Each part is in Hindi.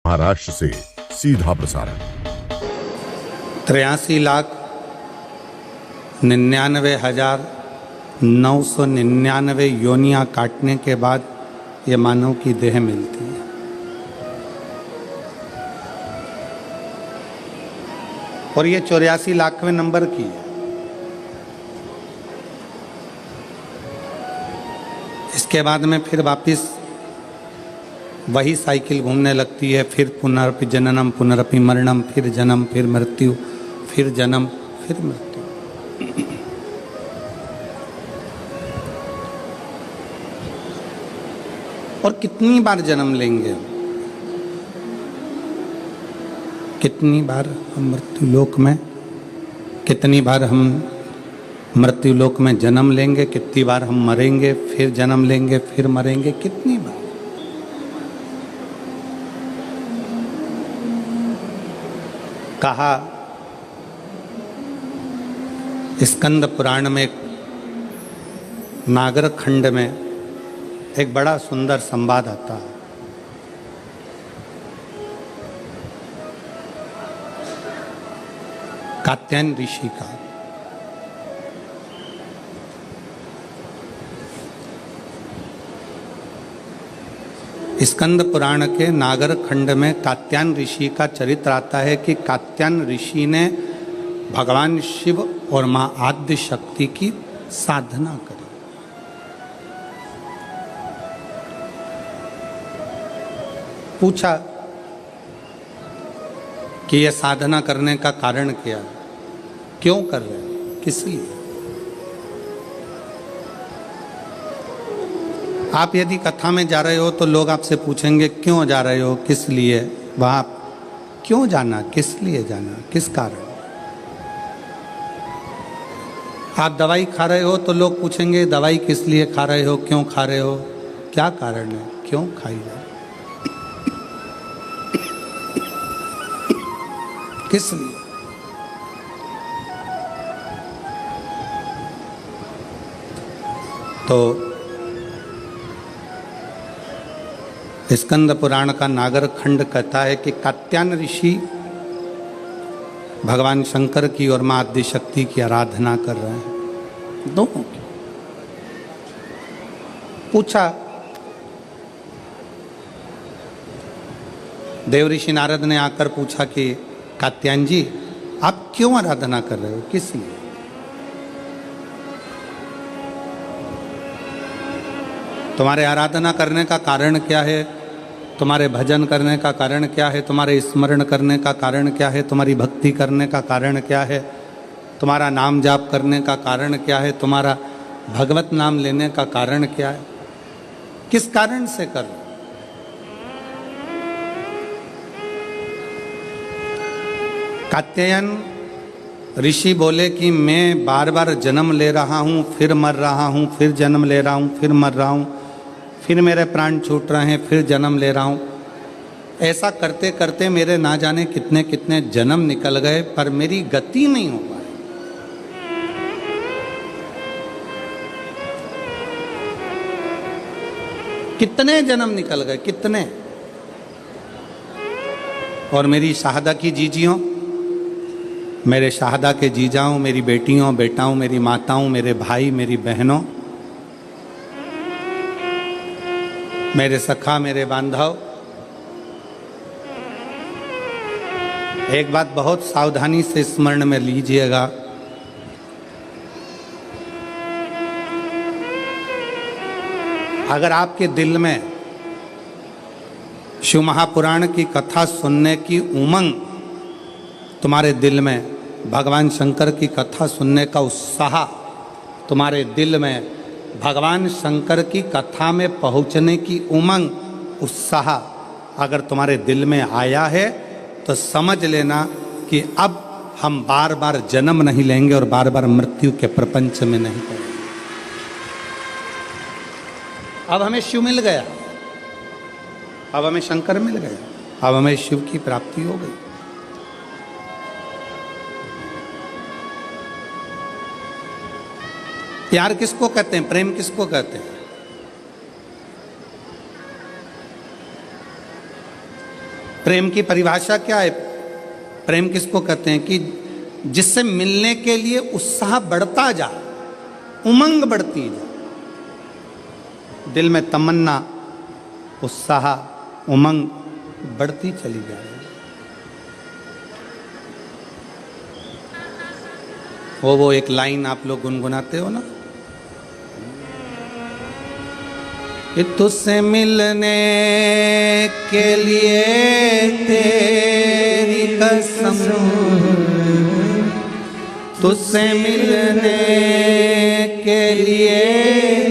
महाराष्ट्र से सीधा प्रसारण 83,99,999 योनियां काटने के बाद ये मानव की देह मिलती है। और ये 84 लाखवें नंबर की है। इसके बाद में फिर वापिस वही साइकिल घूमने लगती है। फिर पुनरपि जननम पुनरपि मरणम, फिर जन्म, फिर मृत्यु, फिर जन्म, फिर मृत्यु। और कितनी बार जन्म लेंगे, कितनी बार हम मृत्यु लोक में, कितनी बार हम मृत्यु लोक में जन्म लेंगे, कितनी बार हम मरेंगे, फिर जन्म लेंगे, फिर मरेंगे, कितनी बार। कहा स्कंद पुराण में नागर खंड में एक बड़ा सुंदर संवाद आता है। कात्यायन ऋषि का। स्कंद पुराण के नागर खंड में कात्यायन ऋषि का चरित्र आता है कि कात्यायन ऋषि ने भगवान शिव और मां आद्य शक्ति की साधना करी। पूछा कि यह साधना करने का कारण क्या, क्यों कर रहे हैं, किस लिए। आप यदि कथा में जा रहे हो तो लोग आपसे पूछेंगे क्यों जा रहे हो, किस लिए। वहां क्यों जाना, किस लिए जाना, किस कारण। आप दवाई खा रहे हो तो लोग पूछेंगे दवाई किस लिए खा रहे हो, क्यों खा रहे हो, क्या कारण है, क्यों खाई जा रही, किस लिए। तो स्कंद पुराण का नागर खंड कहता है कि कात्यायन ऋषि भगवान शंकर की और मां आद्य शक्ति की आराधना कर रहे हैं, दोनों की। पूछा देव ऋषि नारद ने आकर पूछा कि कात्यायन जी आप क्यों आराधना कर रहे हो, किस लिए। तुम्हारे आराधना करने का कारण क्या है, तुम्हारे भजन करने का कारण क्या है, तुम्हारे स्मरण करने का कारण क्या है, तुम्हारी भक्ति करने का कारण क्या है, तुम्हारा नाम जाप करने का कारण क्या है, तुम्हारा भगवत नाम लेने का कारण क्या है, किस कारण से कर रहे हो। कात्यायन ऋषि बोले कि मैं बार बार जन्म ले रहा हूँ, फिर मर रहा हूँ, फिर जन्म ले रहा हूँ, फिर मर रहा हूँ, फिर मेरे प्राण छूट रहे हैं, फिर जन्म ले रहा हूँ। ऐसा करते करते मेरे ना जाने कितने कितने जन्म निकल गए, पर मेरी गति नहीं हो पाई। कितने जन्म निकल गए, कितने। और मेरी शाहदा की जीजियों, मेरे शाहदा के जीजाओं, मेरी बेटियों बेटाओं, मेरी माताओं, मेरे भाई, मेरी बहनों, मेरे सखा, मेरे बांधव, एक बात बहुत सावधानी से स्मरण में लीजिएगा। अगर आपके दिल में शिव महापुराण की कथा सुनने की उमंग, तुम्हारे दिल में भगवान शंकर की कथा सुनने का उत्साह, तुम्हारे दिल में भगवान शंकर की कथा में पहुंचने की उमंग, उत्साह अगर तुम्हारे दिल में आया है तो समझ लेना कि अब हम बार बार जन्म नहीं लेंगे और बार बार मृत्यु के प्रपंच में नहीं पड़ेंगे। अब हमें शिव मिल गया, अब हमें शंकर मिल गया, अब हमें शिव की प्राप्ति हो गई। प्यार किसको कहते हैं, प्रेम किसको कहते हैं। प्रेम की परिभाषा क्या है? प्रेम किसको कहते हैं? कि जिससे मिलने के लिए उत्साह बढ़ता जाए, उमंग बढ़ती जाए, दिल में तमन्ना, उत्साह, उमंग बढ़ती चली जाए। वो एक लाइन आप लोग गुनगुनाते हो ना, कि तुझसे मिलने के लिए तेरी कसम, तुझसे मिलने के लिए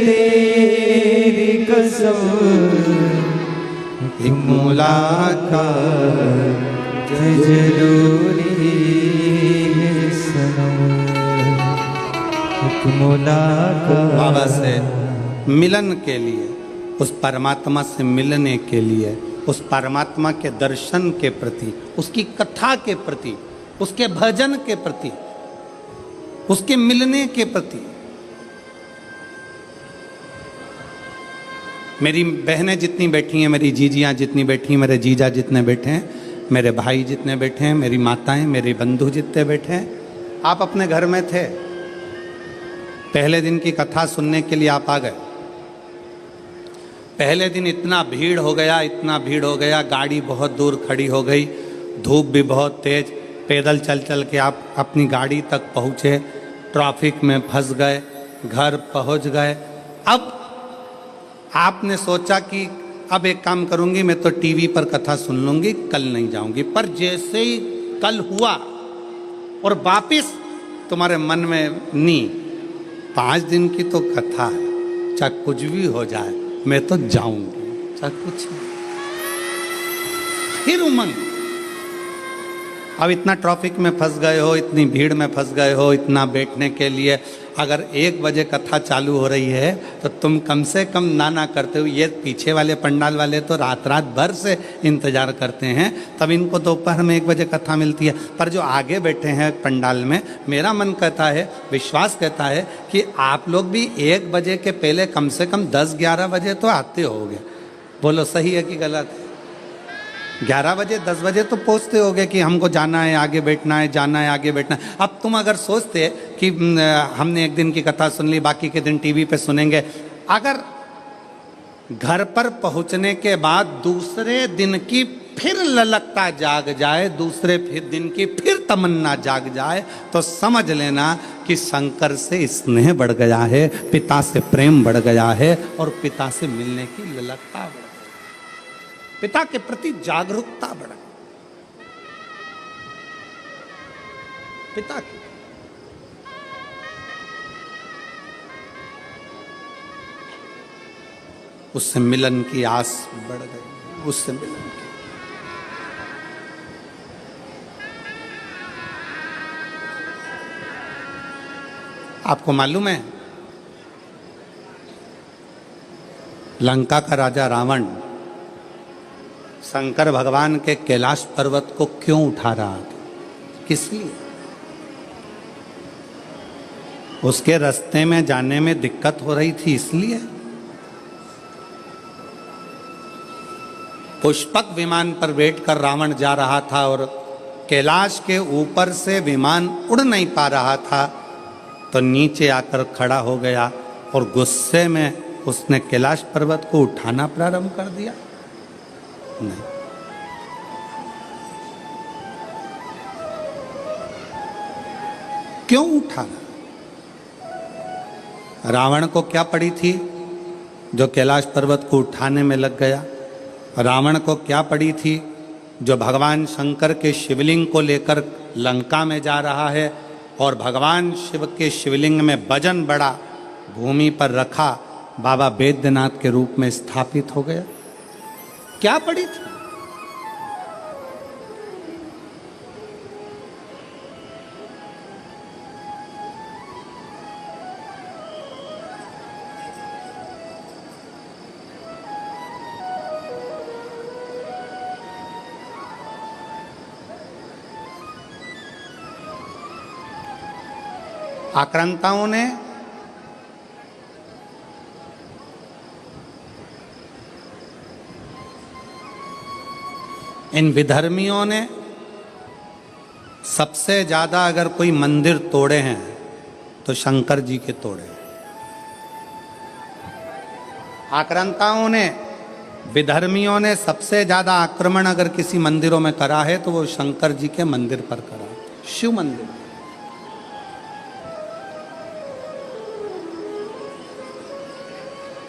तेरी कसम, एक मुलाकात जरूरी है सनम, एक मुलाकात बाबा से मिलन के लिए, उस परमात्मा से मिलने के लिए, उस परमात्मा के दर्शन के प्रति, उसकी कथा के प्रति, उसके भजन के प्रति, उसके मिलने के प्रति। मेरी बहनें जितनी बैठी हैं, मेरी जीजियाँ जितनी बैठी हैं, मेरे जीजा जितने बैठे हैं, मेरे भाई जितने बैठे हैं, मेरी माताएं, मेरे बंधु जितने बैठे हैं, आप अपने घर में थे, पहले दिन की कथा सुनने के लिए आप आ गए। पहले दिन इतना भीड़ हो गया, इतना भीड़ हो गया, गाड़ी बहुत दूर खड़ी हो गई, धूप भी बहुत तेज, पैदल चल चल के आप अपनी गाड़ी तक पहुँचे, ट्रैफिक में फंस गए, घर पहुँच गए। अब आपने सोचा कि अब एक काम करूँगी, मैं तो टीवी पर कथा सुन लूँगी, कल नहीं जाऊँगी। पर जैसे ही कल हुआ और वापिस तुम्हारे मन में नी, 5 दिन की तो कथा है, चाहे कुछ भी हो जाए मैं तो जाऊंगी, चाहे कुछ। फिर उमंग, अब इतना ट्रैफिक में फंस गए हो, इतनी भीड़ में फंस गए हो, इतना बैठने के लिए, अगर 1 बजे कथा चालू हो रही है तो तुम कम से कम ना करते हो। ये पीछे वाले पंडाल वाले तो रात भर से इंतजार करते हैं, तब इनको दोपहर में 1 बजे कथा मिलती है। पर जो आगे बैठे हैं पंडाल में, मेरा मन कहता है, विश्वास कहता है कि आप लोग भी 1 बजे के पहले कम से कम 10-11 बजे तो आते होगे। बोलो सही है कि गलत है? 11 बजे 10 बजे तो पहुँचते होगे कि हमको जाना है, आगे बैठना है, जाना है, आगे बैठना है। अब तुम अगर सोचते कि हमने 1 दिन की कथा सुन ली, बाकी के दिन टीवी पे सुनेंगे, अगर घर पर पहुंचने के बाद दूसरे दिन की फिर ललकता जाग जाए, दूसरे फिर दिन की फिर तमन्ना जाग जाए, तो समझ लेना कि शंकर से स्नेह बढ़ गया है, पिता से प्रेम बढ़ गया है, और पिता से मिलने की ललकता बढ़ गई, पिता के प्रति जागरूकता बढ़ा, पिता की। उससे मिलन की आस बढ़ गई, उससे मिलन की। आपको मालूम है, लंका का राजा रावण शंकर भगवान के कैलाश पर्वत को क्यों उठा रहा था? किस लिए? उसके रास्ते में जाने में दिक्कत हो रही थी, इसलिए। पुष्पक विमान पर बैठकर रावण जा रहा था और कैलाश के ऊपर से विमान उड़ नहीं पा रहा था, तो नीचे आकर खड़ा हो गया और गुस्से में उसने कैलाश पर्वत को उठाना प्रारंभ कर दिया। नहीं, क्यों उठाना? रावण को क्या पड़ी थी जो कैलाश पर्वत को उठाने में लग गया? रावण को क्या पड़ी थी जो भगवान शंकर के शिवलिंग को लेकर लंका में जा रहा है और भगवान शिव के शिवलिंग में वजन बड़ा भूमि पर रखा, बाबा बैद्यनाथ के रूप में स्थापित हो गया? क्या पड़ी थी? आक्रांताओं ने इन विधर्मियों ने सबसे ज्यादा अगर कोई मंदिर तोड़े हैं तो शंकर जी के तोड़े हैं। आक्रांताओं ने, विधर्मियों ने सबसे ज्यादा आक्रमण अगर किसी मंदिरों में करा है तो वो शंकर जी के मंदिर पर करा, शिव मंदिर।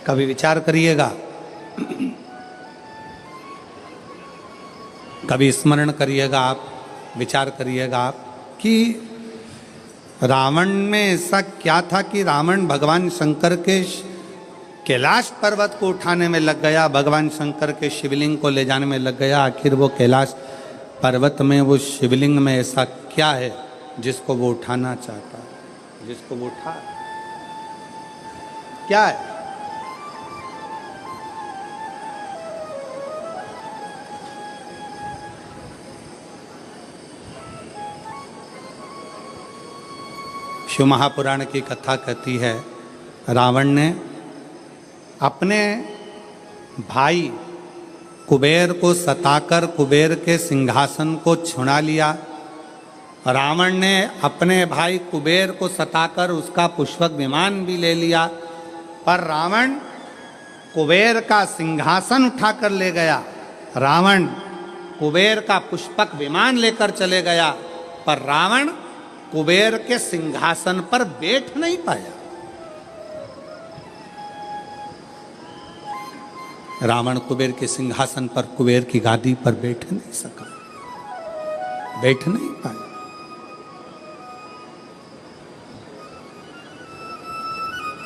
कभी विचार करिएगा, कभी स्मरण करिएगा आप, विचार करिएगा आप कि रावण में ऐसा क्या था कि रावण भगवान शंकर के कैलाश पर्वत को उठाने में लग गया, भगवान शंकर के शिवलिंग को ले जाने में लग गया। आखिर वो कैलाश पर्वत में, वो शिवलिंग में ऐसा क्या है जिसको वो उठाना चाहता है, जिसको वो उठा, क्या है? शिव महापुराण की कथा कहती है, रावण ने अपने भाई कुबेर को सताकर कुबेर के सिंहासन को छुड़ा लिया। रावण ने अपने भाई कुबेर को सताकर उसका पुष्पक विमान भी ले लिया, पर रावण कुबेर का सिंहासन उठाकर ले गया। रावण कुबेर का पुष्पक विमान लेकर चले गया, पर रावण कुबेर के सिंहासन पर बैठ नहीं पाया। रावण कुबेर के सिंहासन पर, कुबेर की गादी पर बैठ नहीं सका, बैठ नहीं पाया।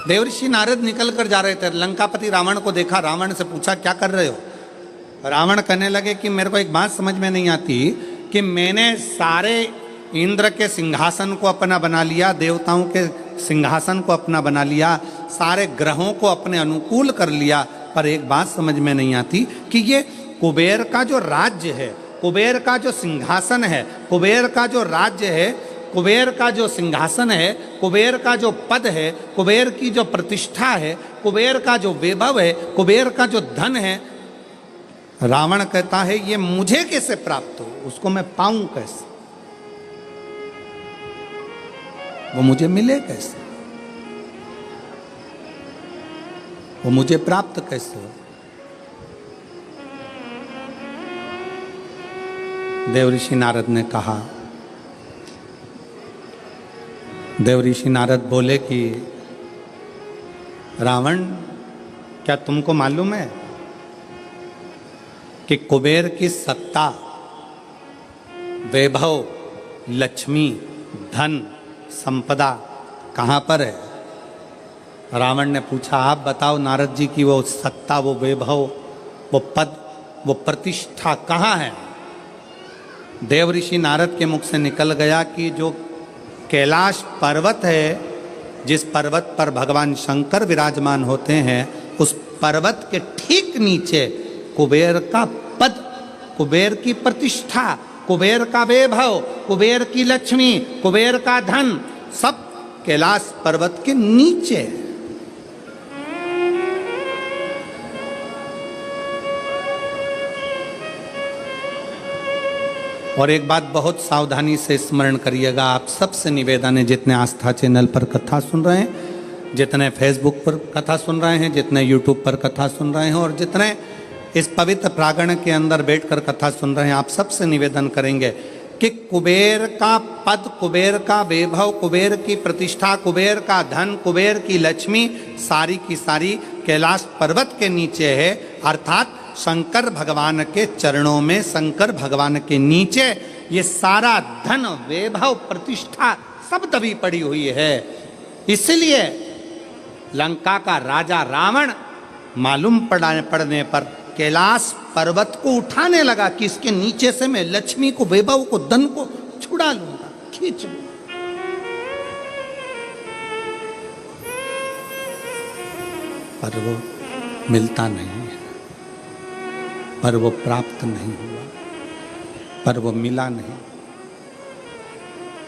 देवर्षि नारद निकल कर जा रहे थे, लंकापति रावण को देखा, रावण से पूछा क्या कर रहे हो? रावण कहने लगे कि मेरे को एक बात समझ में नहीं आती कि मैंने सारे इंद्र के सिंहासन को अपना बना लिया, देवताओं के सिंहासन को अपना बना लिया, सारे ग्रहों को अपने अनुकूल कर लिया, पर एक बात समझ में नहीं आती कि ये कुबेर का जो राज्य है, कुबेर का जो सिंहासन है, कुबेर का जो राज्य है, कुबेर का जो सिंहासन है, कुबेर का जो पद है, कुबेर की जो प्रतिष्ठा है, कुबेर का जो वैभव है, कुबेर का जो धन है, रावण कहता है ये मुझे कैसे प्राप्त हो, उसको मैं पाऊं कैसे, वो मुझे मिले कैसे, वो मुझे प्राप्त कैसे हो? देवऋषि नारद ने कहा, देवऋषि नारद बोले कि रावण, क्या तुमको मालूम है कि कुबेर की सत्ता, वैभव, लक्ष्मी, धन, संपदा कहाँ पर है? रावण ने पूछा, आप बताओ नारद जी की वो सत्ता, वो वैभव, वो पद, वो प्रतिष्ठा कहाँ है? देवऋषि नारद के मुख से निकल गया कि जो कैलाश पर्वत है, जिस पर्वत पर भगवान शंकर विराजमान होते हैं, उस पर्वत के ठीक नीचे कुबेर का पद, कुबेर की प्रतिष्ठा, कुबेर का वैभव, कुबेर की लक्ष्मी, कुबेर का धन, सब कैलाश पर्वत के नीचे। और एक बात बहुत सावधानी से स्मरण करिएगा, आप सबसे निवेदन है, जितने आस्था चैनल पर कथा सुन रहे हैं, जितने फेसबुक पर कथा सुन रहे हैं, जितने यूट्यूब पर कथा सुन रहे हैं, और जितने इस पवित्र प्रांगण के अंदर बैठकर कथा सुन रहे हैं, आप सबसे निवेदन करेंगे कि कुबेर का पद, कुबेर का वैभव, कुबेर की प्रतिष्ठा, कुबेर का धन, कुबेर की लक्ष्मी सारी की सारी कैलाश पर्वत के नीचे है, अर्थात शंकर भगवान के चरणों में, शंकर भगवान के नीचे ये सारा धन, वैभव, प्रतिष्ठा सब दबी पड़ी हुई है। इसलिए लंका का राजा रावण मालूम पड़ने पर कैलाश पर्वत को उठाने लगा कि इसके नीचे से मैं लक्ष्मी को, वैभव को, धन को छुड़ा लूंगा, खींच लूंगा। पर वो मिलता नहीं है, पर वो प्राप्त नहीं हुआ, पर वो मिला नहीं।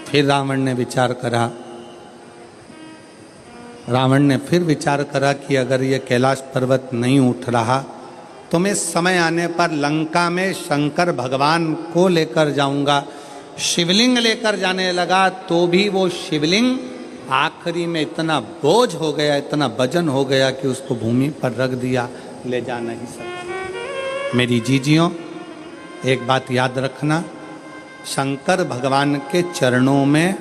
फिर रावण ने विचार करा, रावण ने फिर विचार करा कि अगर ये कैलाश पर्वत नहीं उठ रहा तुम्हें समय आने पर लंका में शंकर भगवान को लेकर जाऊंगा। शिवलिंग लेकर जाने लगा तो भी वो शिवलिंग आखिरी में इतना बोझ हो गया, इतना वजन हो गया कि उसको भूमि पर रख दिया, ले जा नहीं सका। मेरी जीजियों, एक बात याद रखना, शंकर भगवान के चरणों में,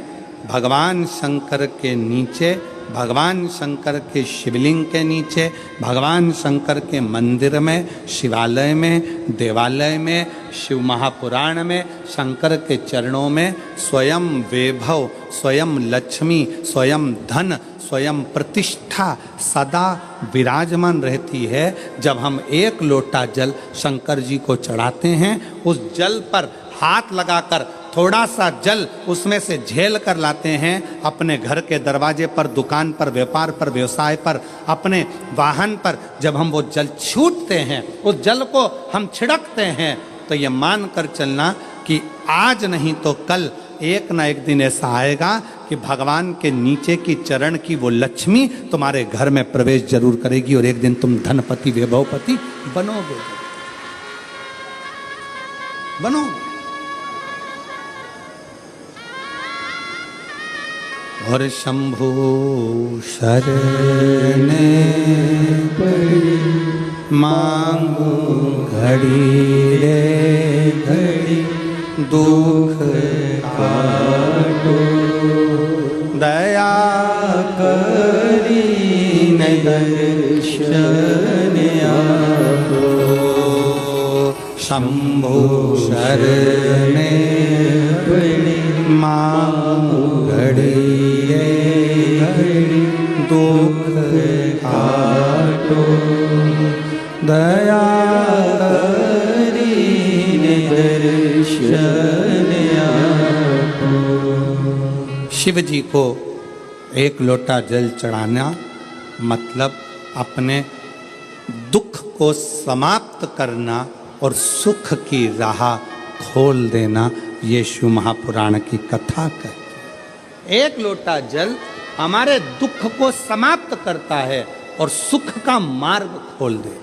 भगवान शंकर के नीचे, भगवान शंकर के शिवलिंग के नीचे, भगवान शंकर के मंदिर में, शिवालय में, देवालय में, शिव महापुराण में, शंकर के चरणों में स्वयं वैभव, स्वयं लक्ष्मी, स्वयं धन, स्वयं प्रतिष्ठा सदा विराजमान रहती है। जब हम एक लोटा जल शंकर जी को चढ़ाते हैं, उस जल पर हाथ लगाकर थोड़ा सा जल उसमें से झेल कर लाते हैं, अपने घर के दरवाजे पर, दुकान पर, व्यापार पर, व्यवसाय पर, अपने वाहन पर जब हम वो जल छूटते हैं, उस जल को हम छिड़कते हैं, तो ये मान कर चलना कि आज नहीं तो कल एक ना एक दिन ऐसा आएगा कि भगवान के नीचे की चरण की वो लक्ष्मी तुम्हारे घर में प्रवेश जरूर करेगी और एक दिन तुम धनपति वैभवपति बनोगे। और शंभु शरण पड़ी मांगू घड़ी रे घड़ी, दुख काटो दया करी न दर्शन आपो। शंभु शरण पड़ी मांगू घड़ी दुख काटो दया करी दर्शन आपो। शिव जी को एक लोटा जल चढ़ाना मतलब अपने दुख को समाप्त करना और सुख की राह खोल देना, ये शिव महापुराण की कथा कहती है। एक लोटा जल हमारे दुख को समाप्त करता है और सुख का मार्ग खोल देता है।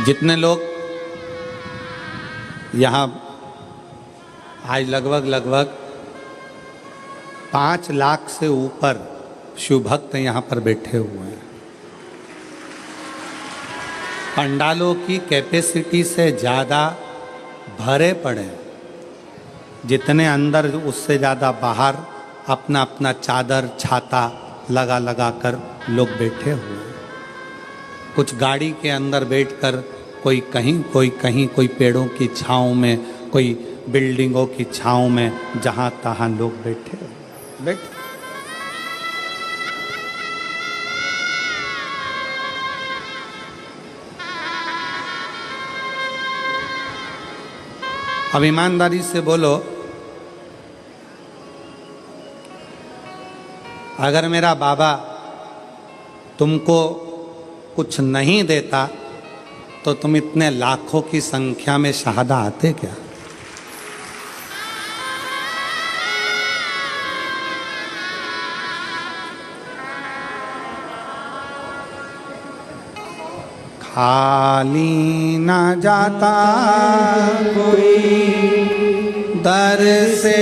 जितने लोग यहाँ आज लगभग 5 लाख से ऊपर शिव भक्त यहाँ पर बैठे हुए हैं। पंडालों की कैपेसिटी से ज़्यादा भरे पड़े, जितने अंदर उससे ज़्यादा बाहर अपना अपना चादर छाता लगा लगा कर लोग बैठे हुए हैं। कुछ गाड़ी के अंदर बैठकर कोई कहीं, कोई पेड़ों की छाँव में, कोई बिल्डिंगों की छाँव में, जहाँ तहाँ लोग बैठे। अब ईमानदारी से बोलो, अगर मेरा बाबा तुमको कुछ नहीं देता तो तुम इतने लाखों की संख्या में शहादा आते क्या? खाली ना जाता कोई दर से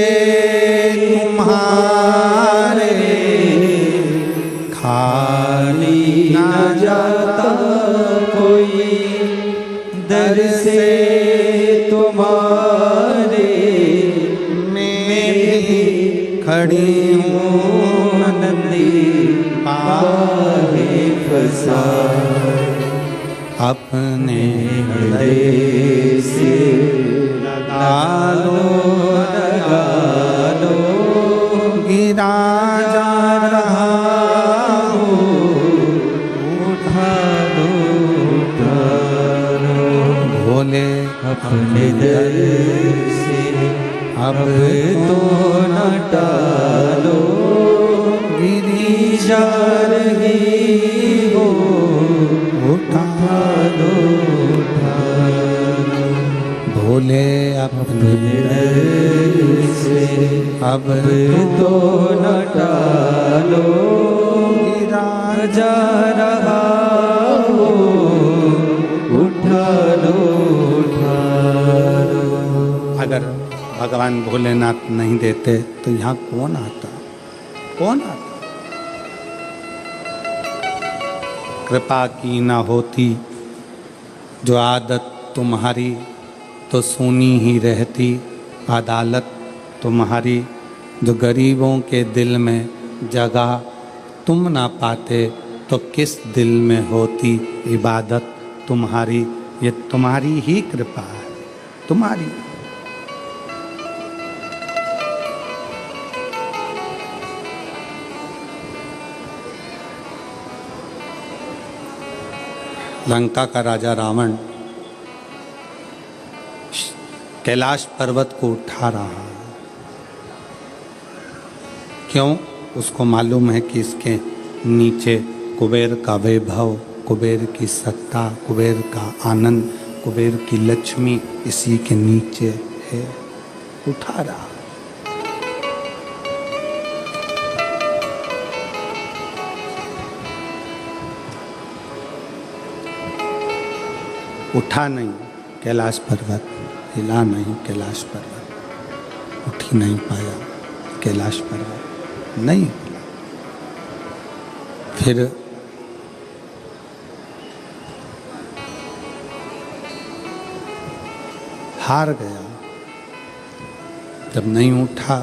तुम्हारे, खाली ना जाता कोई दर से तुम्हारे। मैं भी खड़ी हूँ नदी पाले फंसा, अपने हृदय से लगा लो, गिरा जा रहा हो, उठा लो भोले अपने दर से, अब तो न टालो, गिरी जा रही हो, उठा लो ले अपने से, अब तो न टालो गिरा जा रहा हो, उठा लो उठा लो। अगर भगवान भोलेनाथ नहीं देते तो यहाँ कौन आता, कौन आता? कृपा की ना होती जो आदत तुम्हारी, तो सुनी ही रहती अदालत तुम्हारी। जो गरीबों के दिल में जगह तुम ना पाते, तो किस दिल में होती इबादत तुम्हारी। ये तुम्हारी ही कृपा है, तुम्हारी। लंका का राजा रावण कैलाश पर्वत को उठा रहा है। क्यों? उसको मालूम है कि इसके नीचे कुबेर का वैभव, कुबेर की सत्ता, कुबेर का आनंद, कुबेर की लक्ष्मी इसी के नीचे है। उठा रहा। उठा नहीं कैलाश पर्वत, हिला नहीं कैलाश पर्वत, उठ ही नहीं पाया कैलाश पर्वत, नहीं हिला। फिर हार गया। जब नहीं उठा,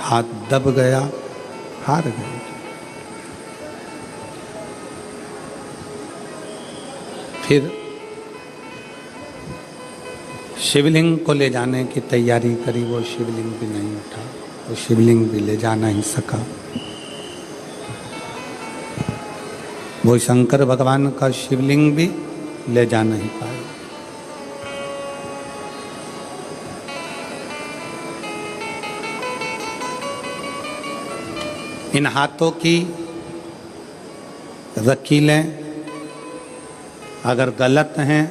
हाथ दब गया, हार गया। फिर शिवलिंग को ले जाने की तैयारी करी, वो शिवलिंग भी नहीं उठा, वो शिवलिंग भी ले जा नहीं सका। वो शंकर भगवान का शिवलिंग भी ले जा नहीं पाए। इन हाथों की रकीलें अगर गलत हैं,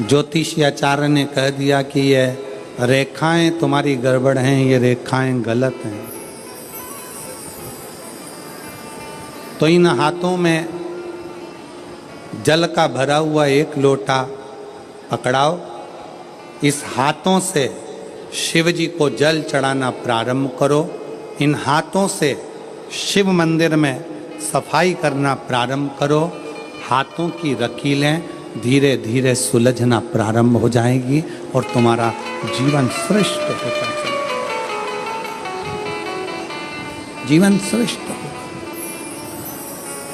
ज्योतिषाचार्य ने कह दिया कि ये रेखाएं तुम्हारी गड़बड़ हैं, ये रेखाएं गलत हैं, तो इन हाथों में जल का भरा हुआ एक लोटा पकड़ाओ। इस हाथों से शिव जी को जल चढ़ाना प्रारंभ करो। इन हाथों से शिव मंदिर में सफाई करना प्रारंभ करो। हाथों की रकीलें धीरे धीरे सुलझना प्रारंभ हो जाएगी और तुम्हारा जीवन श्रेष्ठ होता चलेगा, जीवन श्रेष्ठ होगा।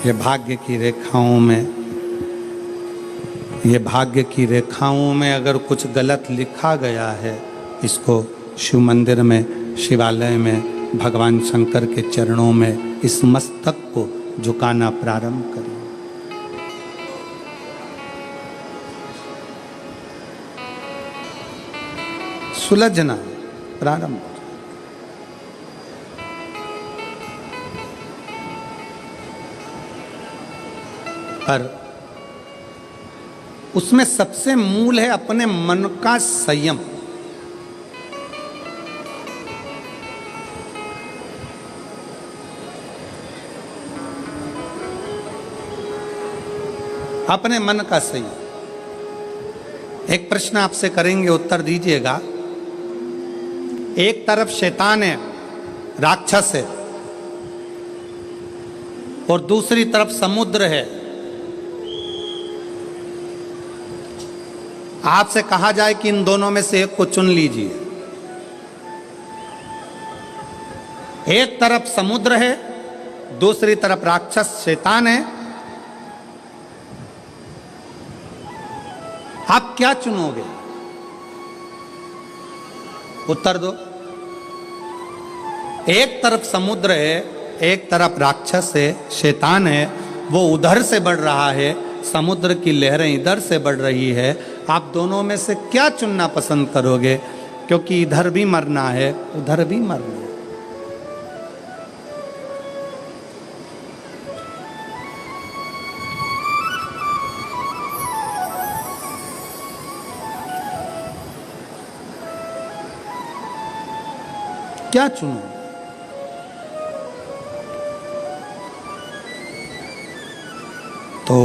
ये भाग्य की रेखाओं में, ये भाग्य की रेखाओं में अगर कुछ गलत लिखा गया है, इसको शिव मंदिर में, शिवालय में, भगवान शंकर के चरणों में इस मस्तक को झुकाना प्रारंभ करें। सुलझना प्रारंभ हो जाए। पर उसमें सबसे मूल है अपने मन का संयम। अपने मन का संयम। एक प्रश्न आपसे करेंगे, उत्तर दीजिएगा। एक तरफ शैतान है, राक्षस है, और दूसरी तरफ समुद्र है। आपसे कहा जाए कि इन दोनों में से एक को चुन लीजिए। एक तरफ समुद्र है, दूसरी तरफ राक्षस शैतान है। आप क्या चुनोगे? उत्तर दो। एक तरफ समुद्र है, एक तरफ राक्षस है, शैतान है, वो उधर से बढ़ रहा है, समुद्र की लहरें इधर से बढ़ रही है। आप दोनों में से क्या चुनना पसंद करोगे? क्योंकि इधर भी मरना है, उधर भी मरना है। क्या चुनूं? तो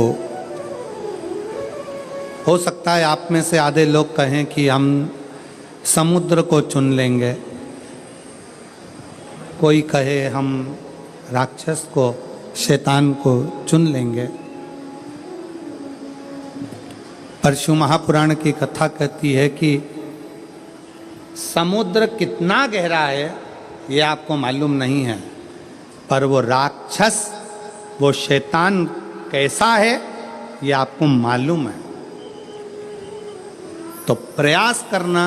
हो सकता है आप में से आधे लोग कहें कि हम समुद्र को चुन लेंगे, कोई कहे हम राक्षस को, शैतान को चुन लेंगे। पर शिव महापुराण की कथा कहती है कि समुद्र कितना गहरा है ये आपको मालूम नहीं है, पर वो राक्षस, वो शैतान कैसा है ये आपको मालूम है। तो प्रयास करना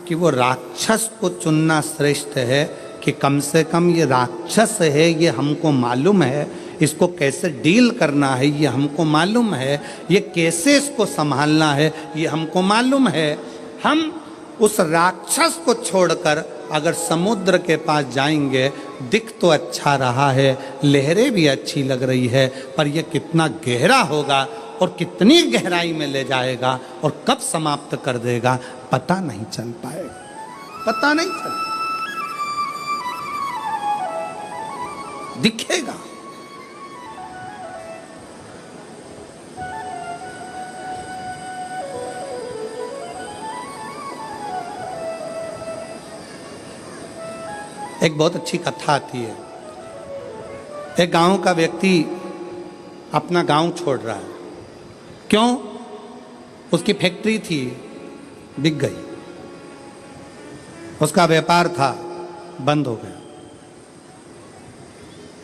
कि वो राक्षस को चुनना श्रेष्ठ है कि कम से कम ये राक्षस है, ये हमको मालूम है, इसको कैसे डील करना है ये हमको मालूम है, ये कैसे इसको संभालना है ये हमको मालूम है। हम उस राक्षस को छोड़कर अगर समुद्र के पास जाएंगे, दिख तो अच्छा रहा है, लहरें भी अच्छी लग रही है, पर यह कितना गहरा होगा और कितनी गहराई में ले जाएगा और कब समाप्त कर देगा पता नहीं चल पाएगा, पता नहीं चल दिखेगा। एक बहुत अच्छी कथा आती है। एक गांव का व्यक्ति अपना गांव छोड़ रहा है। क्यों? उसकी फैक्ट्री थी, बिक गई, उसका व्यापार था, बंद हो गया,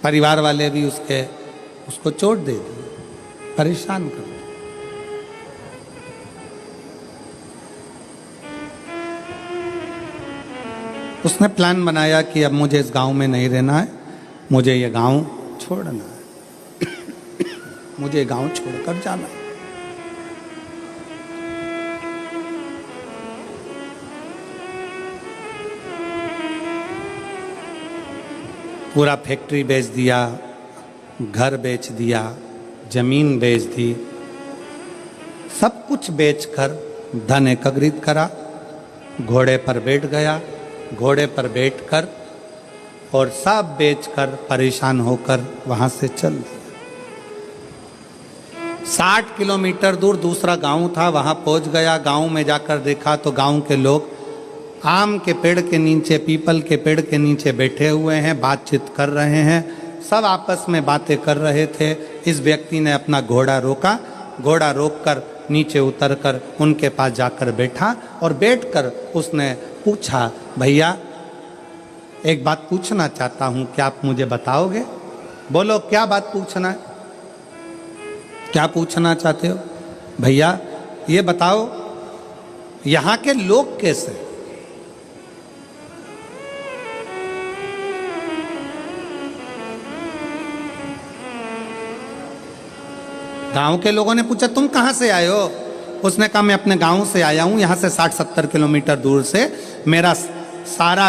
परिवार वाले भी उसको चोट दे दी, परेशान कर दिया। उसने प्लान बनाया कि अब मुझे इस गांव में नहीं रहना है, मुझे ये गांव छोड़ना है, मुझे गांव छोड़कर जाना है। पूरा फैक्ट्री बेच दिया, घर बेच दिया, जमीन बेच दी, सब कुछ बेचकर धन एकत्रित करा, घोड़े पर बैठ गया, घोड़े पर बैठकर और सब बेचकर परेशान होकर वहां से चल दिया। 60 किलोमीटर दूर दूसरा गांव था, वहां पहुंच गया। गांव में जाकर देखा तो गांव के लोग आम के पेड़ के नीचे, पीपल के पेड़ के नीचे बैठे हुए हैं, बातचीत कर रहे हैं, सब आपस में बातें कर रहे थे। इस व्यक्ति ने अपना घोड़ा रोका, घोड़ा रोककर नीचे उतरकर उनके पास जाकर बैठा और बैठकर उसने पूछा, भैया एक बात पूछना चाहता हूं, क्या आप मुझे बताओगे? बोलो क्या बात पूछना है, क्या पूछना चाहते हो? भैया ये बताओ यहां के लोग कैसे? गांव के लोगों ने पूछा तुम कहां से आए हो? उसने कहा मैं अपने गांव से आया हूं, यहां से 60-70 किलोमीटर दूर से। मेरा सारा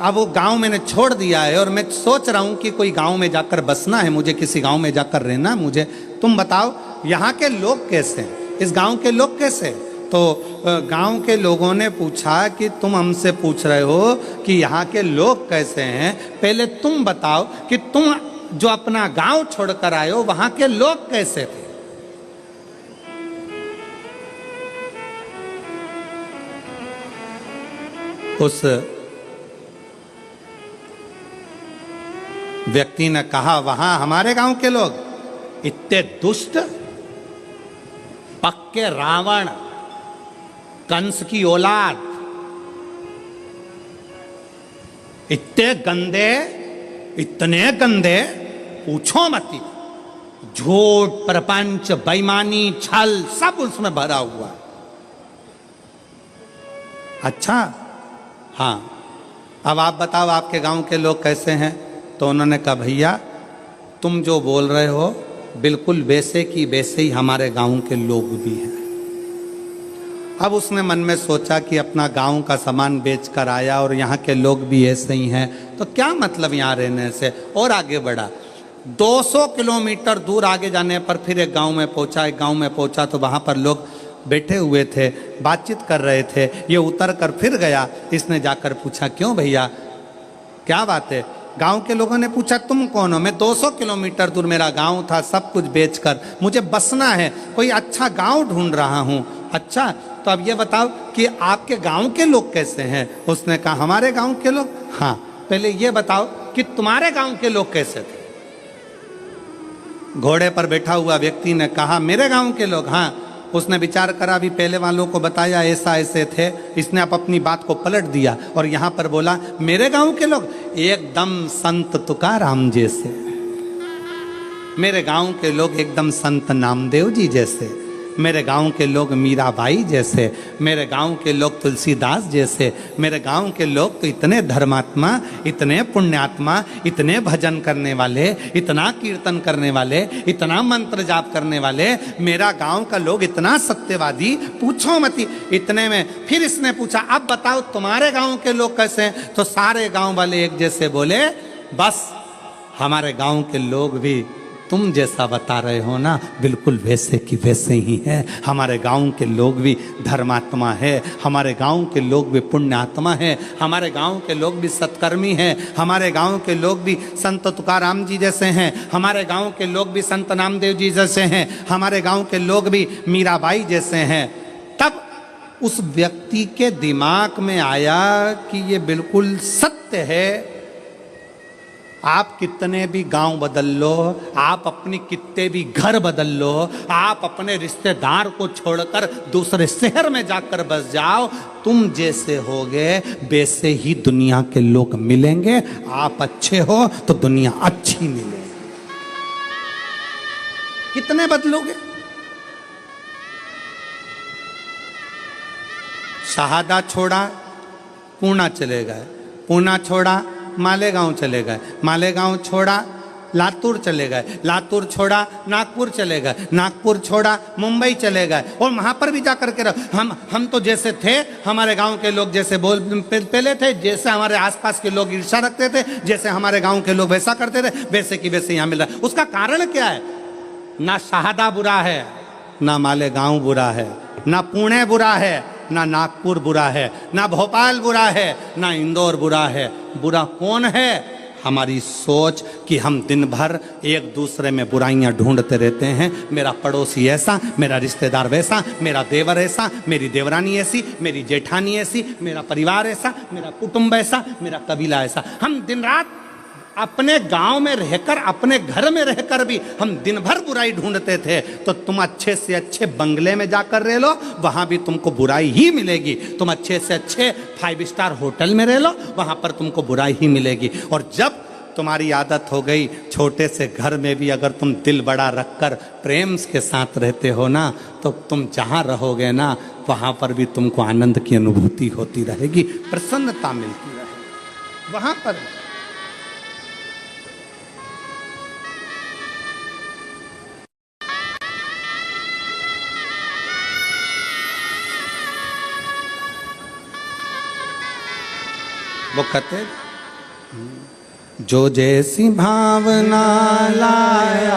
अब वो गांव मैंने छोड़ दिया है और मैं सोच रहा हूं कि कोई गांव में जाकर बसना है, मुझे किसी गांव में जाकर रहना है मुझे। तुम बताओ यहाँ के लोग कैसे हैं, इस गांव के लोग कैसे? तो गांव के लोगों ने पूछा कि तुम हमसे पूछ रहे हो कि यहाँ के लोग कैसे हैं, पहले तुम बताओ कि तुम जो अपना गांव छोड़कर आए हो वहां के लोग कैसे थे? उस व्यक्ति ने कहा वहां हमारे गांव के लोग इतने दुष्ट, पक्के रावण, कंस की औलाद, इतने गंदे, इतने गंदे, पूछो मत। झूठ, प्रपंच, बेईमानी, छल सब उसमें भरा हुआ। अच्छा हाँ, अब आप बताओ आपके गांव के लोग कैसे हैं? तो उन्होंने कहा भैया तुम जो बोल रहे हो बिल्कुल वैसे की वैसे ही हमारे गांव के लोग भी हैं। अब उसने मन में सोचा कि अपना गांव का सामान बेचकर आया और यहाँ के लोग भी ऐसे ही हैं, तो क्या मतलब यहाँ रहने से, और आगे बढ़ा। 200 किलोमीटर दूर आगे जाने पर फिर एक गांव में पहुंचा। एक गांव में पहुंचा तो वहाँ पर लोग बैठे हुए थे, बातचीत कर रहे थे। ये उतर कर फिर गया, इसने जाकर पूछा क्यों भैया क्या बात है। गांव के लोगों ने पूछा तुम कौन हो? मैं 200 किलोमीटर दूर मेरा गांव था, सब कुछ बेचकर मुझे बसना है, कोई अच्छा गांव ढूंढ रहा हूं। अच्छा, तो अब ये बताओ कि आपके गांव के लोग कैसे हैं? उसने कहा हमारे गांव के लोग। हाँ, पहले ये बताओ कि तुम्हारे गांव के लोग कैसे थे? घोड़े पर बैठा हुआ व्यक्ति ने कहा मेरे गांव के लोग। हाँ, उसने विचार करा, भी पहले वालों को बताया ऐसा ऐसे थे, इसने अब अपनी बात को पलट दिया और यहां पर बोला मेरे गांव के लोग एकदम संत तुकाराम जैसे, मेरे गांव के लोग एकदम संत नामदेव जी जैसे, मेरे गांव के लोग मीराबाई जैसे, मेरे गांव के लोग तुलसीदास जैसे, मेरे गांव के लोग तो इतने धर्मात्मा, इतने पुण्यात्मा, इतने भजन करने वाले, इतना कीर्तन करने वाले, इतना मंत्र जाप करने वाले, मेरा गांव का लोग इतना सत्यवादी, पूछो मती। इतने में फिर इसने पूछा अब बताओ तुम्हारे गांव के लोग कैसे हैं? तो सारे गांव वाले एक जैसे बोले बस हमारे गांव के लोग भी तुम जैसा बता रहे हो ना, बिल्कुल वैसे की वैसे ही है। हमारे गांव के लोग भी धर्मात्मा है, हमारे गांव के लोग भी पुण्यात्मा है, हमारे गांव के लोग भी सत्कर्मी हैं, हमारे गांव के लोग भी संत तुकाराम जी जैसे हैं, हमारे गांव के लोग भी संत नामदेव जी जैसे हैं, हमारे गांव के लोग भी मीराबाई जैसे हैं। तब उस व्यक्ति के दिमाग में आया कि ये बिल्कुल सत्य है। आप कितने भी गांव बदल लो, आप अपनी कितने भी घर बदल लो, आप अपने रिश्तेदार को छोड़कर दूसरे शहर में जाकर बस जाओ, तुम जैसे होगे वैसे ही दुनिया के लोग मिलेंगे। आप अच्छे हो तो दुनिया अच्छी मिलेगी। कितने बदलोगे? शहादा छोड़ा पूना चले गए, पूना छोड़ा मालेगांव चले गए, मालेगांव छोड़ा लातूर चले गए, लातूर छोड़ा नागपुर चले गए, नागपुर छोड़ा मुंबई चले गए और वहां पर भी जाकर के हम तो जैसे थे, हमारे गांव के लोग जैसे पहले थे, जैसे हमारे आसपास के लोग ईर्ष्या रखते थे, जैसे हमारे गांव के लोग वैसा करते थे, वैसे की वैसे यहाँ मिल रहा है। उसका कारण क्या है? ना शहादा बुरा है, ना मालेगांव बुरा है, ना पुणे बुरा है, ना नागपुर बुरा है, ना भोपाल बुरा है, ना इंदौर बुरा है। बुरा कौन है? हमारी सोच कि हम दिन भर एक दूसरे में बुराइयां ढूंढते रहते हैं। मेरा पड़ोसी ऐसा, मेरा रिश्तेदार वैसा, मेरा देवर ऐसा, मेरी देवरानी ऐसी, मेरी जेठानी ऐसी, मेरा परिवार ऐसा, मेरा कुटुंब ऐसा, मेरा कबीला ऐसा। हम दिन रात अपने गांव में रहकर, अपने घर में रहकर भी हम दिन भर बुराई ढूंढते थे। तो तुम अच्छे से अच्छे बंगले में जाकर रह लो, वहां भी तुमको बुराई ही मिलेगी। तुम अच्छे से अच्छे 5 स्टार होटल में रह लो, वहां पर तुमको बुराई ही मिलेगी। और जब तुम्हारी आदत हो गई छोटे से घर में भी अगर तुम दिल बड़ा रखकर प्रेम के साथ रहते हो ना, तो तुम जहां रहोगे ना वहां पर भी तुमको आनंद की अनुभूति होती रहेगी, प्रसन्नता मिलती रहेगी वहां पर। वो कहते जो जैसी भावना लाया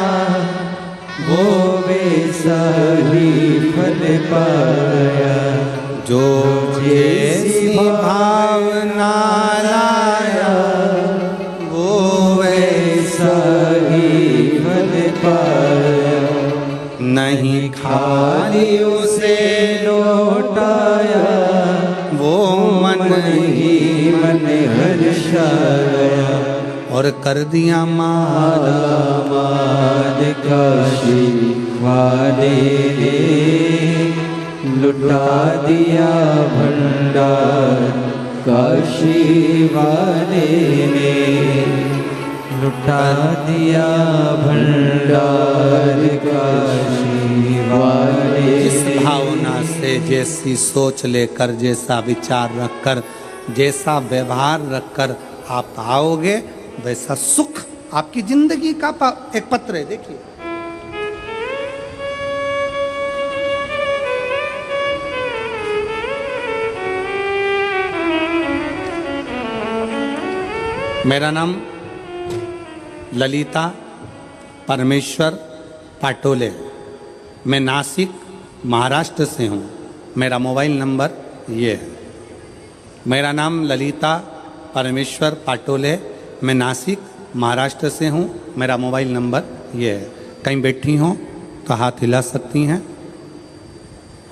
वो वैसा ही फल पाया, जो जैसी भावना लाया वो वैसा ही फल पाया। नहीं खाली उसे लौटाया वो मन ही मन हर्षाया, और कर दिया माला माल काशी वाले ने, लुटा दिया भंडार काशी वाले ने, लुटा दिया भंडार काशी वाले। जिस भावना से, जैसी सोच लेकर, जैसा विचार रखकर, जैसा व्यवहार रखकर आप आओगे, वैसा सुख आपकी जिंदगी का एक पत्र है। देखिए, मेरा नाम ललिता परमेश्वर पाटोले, मैं नासिक महाराष्ट्र से हूँ। मेरा मोबाइल नंबर ये है। मेरा नाम ललिता परमेश्वर पाटोले, मैं नासिक महाराष्ट्र से हूँ। मेरा मोबाइल नंबर ये है। कहीं बैठी हों तो हाथ हिला सकती हैं,